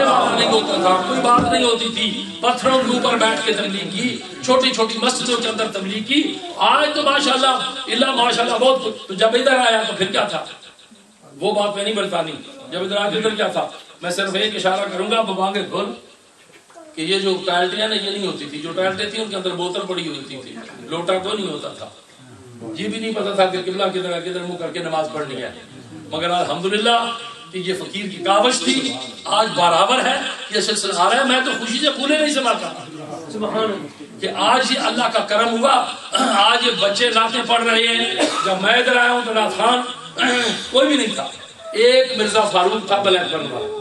بات نہیں ہوتا تھا، کوئی بات نہیں ہوتی تھی، پتھروں کے اوپر بیٹھ کے تبلیغ کی، چھوٹی چھوٹی مسجدوں کے اندر تبلیغ کی. آج تو ماشاءاللہ اللہ ماشاءاللہ بہت. تو جب ادھر آیا تو پھر کیا تھا، وہ بات میں نہیں بتانی. جب ادھر آ کے ادھر کیا تھا، میں صرف ایک اشارہ کروں گا ببانگے گھر کہ یہ جو ٹائلٹیں نا یہ نہیں ہوتی تھی، جو ٹائلٹیں تھیں ان کے اندر بوتل پڑی ہوتی تھی، لوٹا کوئی نہیں ہوتا تھا، یہ بھی نہیں پتا تھا کہ قبلہ کدھر منہ کر کے نماز پڑھنی ہے، مگر الحمدللہ کہ یہ فقیر کی کاوش تھی، آج برابر ہے، یہ سلسلہ آ رہا ہے، میں تو خوشی سے پھولے نہیں سماتا کہ آج یہ اللہ کا کرم ہوا، آج یہ بچے نعتیں پڑھ رہے ہیں۔ جب میں ادھر آیا ہوں تو نعت خان کوئی بھی نہیں تھا، ایک مرزا فاروق تھا بلیک برن والا،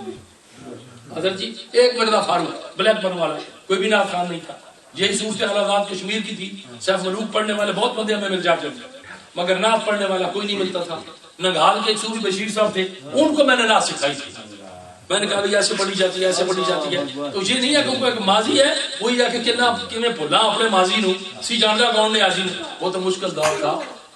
حضرت جی ایک مرزا فاروق بلیک برن والا، کوئی بھی نعت خان نہیں تھا۔ یہی صورت حالات کشمیر کی تھی، سیف ملوک پڑھنے والے بہت بندے ہمیں مل جاتے تھے، مگر نعت پڑھنے والا کوئی نہیں ملتا تھا۔ ننگال کے ایک صوفی بشیر صاحب تھے، ان کو میں نے نعت سکھائی تھی، میں نے کہا بھائی ایسے پڑھی جاتی ہے، ایسے پڑھی جاتی ہے، تو یہ نہیں ہے کہ ایک ماضی ہے وہی ہے کہ کنے بھولا اپنے ماضی نو سی جاندا کون نے آجی نو، وہ تو مشکل دور تھا،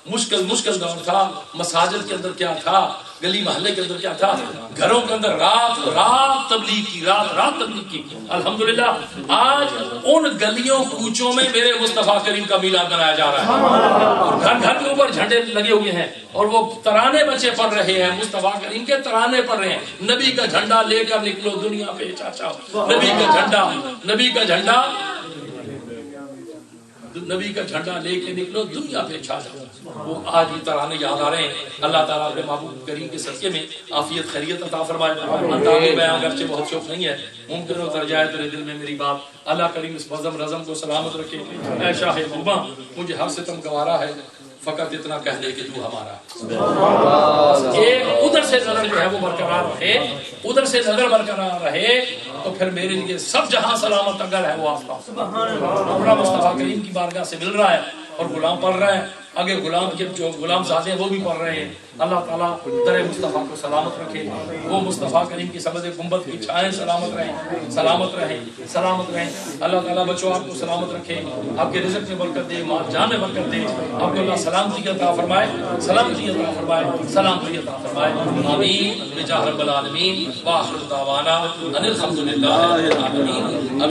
مشکل دور تھا۔ مساجد کے اندر کیا تھا، گلی محلے کے اندر کیا تھا، گھروں کے اندر رات تبلیغ کی۔ الحمدللہ آج ان گلیوں کوچوں میں میرے مصطفیٰ کریم کا میلاد منایا جا رہا ہے، اور گھر گھر کے اوپر جھنڈے لگے ہوئے ہیں، اور وہ ترانے بچے پڑھ رہے ہیں، مصطفیٰ کریم کے ترانے پڑھ رہے ہیں۔ نبی کا جھنڈا لے کر نکلو دنیا پہ چاچا، نبی کا جھنڈا لے کے نکلو دنیا پہ چھا جاؤ۔ وہ آج بھی ترانے یاد آ رہے ہیں۔ اللہ تعالیٰ اپنے محبوب کریم کے صدقے میں عافیت خیریت عطا فرمائے۔ انداز بیان اگرچہ بہت شوق نہیں ہے، ممکن اتر جائے تیرے دل میں میری بات۔ اللہ کریم اس بزم رزم کو سلامت رکھے۔ اے شاہ خوباں، مجھے ہر ستم گوارا ہے، فقط اتنا کہہ دے کہ تو ہمارا۔ ایک ادھر سے نظر جو ہے وہ برقرار رہے، ادھر سے نظر برقرار رہے، تو پھر میرے لیے سب جہاں سلامت اگر ہے وہ آپ کا۔ اپنا مصطفیٰ کریم کی بارگاہ سے مل رہا ہے اور غلام پڑھ رہا ہے، آگے غلام کے جو غلام زادے ہیں وہ بھی پڑھ رہے ہیں۔ اللہ تعالیٰ در مصطفیٰ کو سلامت رکھے، وہ مصطفیٰ کریم کی سبز گنبد کی چھائیں سلامت رہیں۔ اللہ تعالیٰ بچوں آپ کو سلامت رکھے، آپ کے رزق میں برکت دے، مال جان میں برکت دے، آپ کو اللہ سلامتی عطا فرمائے، آمین بجاہ رب العالمین، وآخر دعوانا ان الحمد للہ رب العالمین۔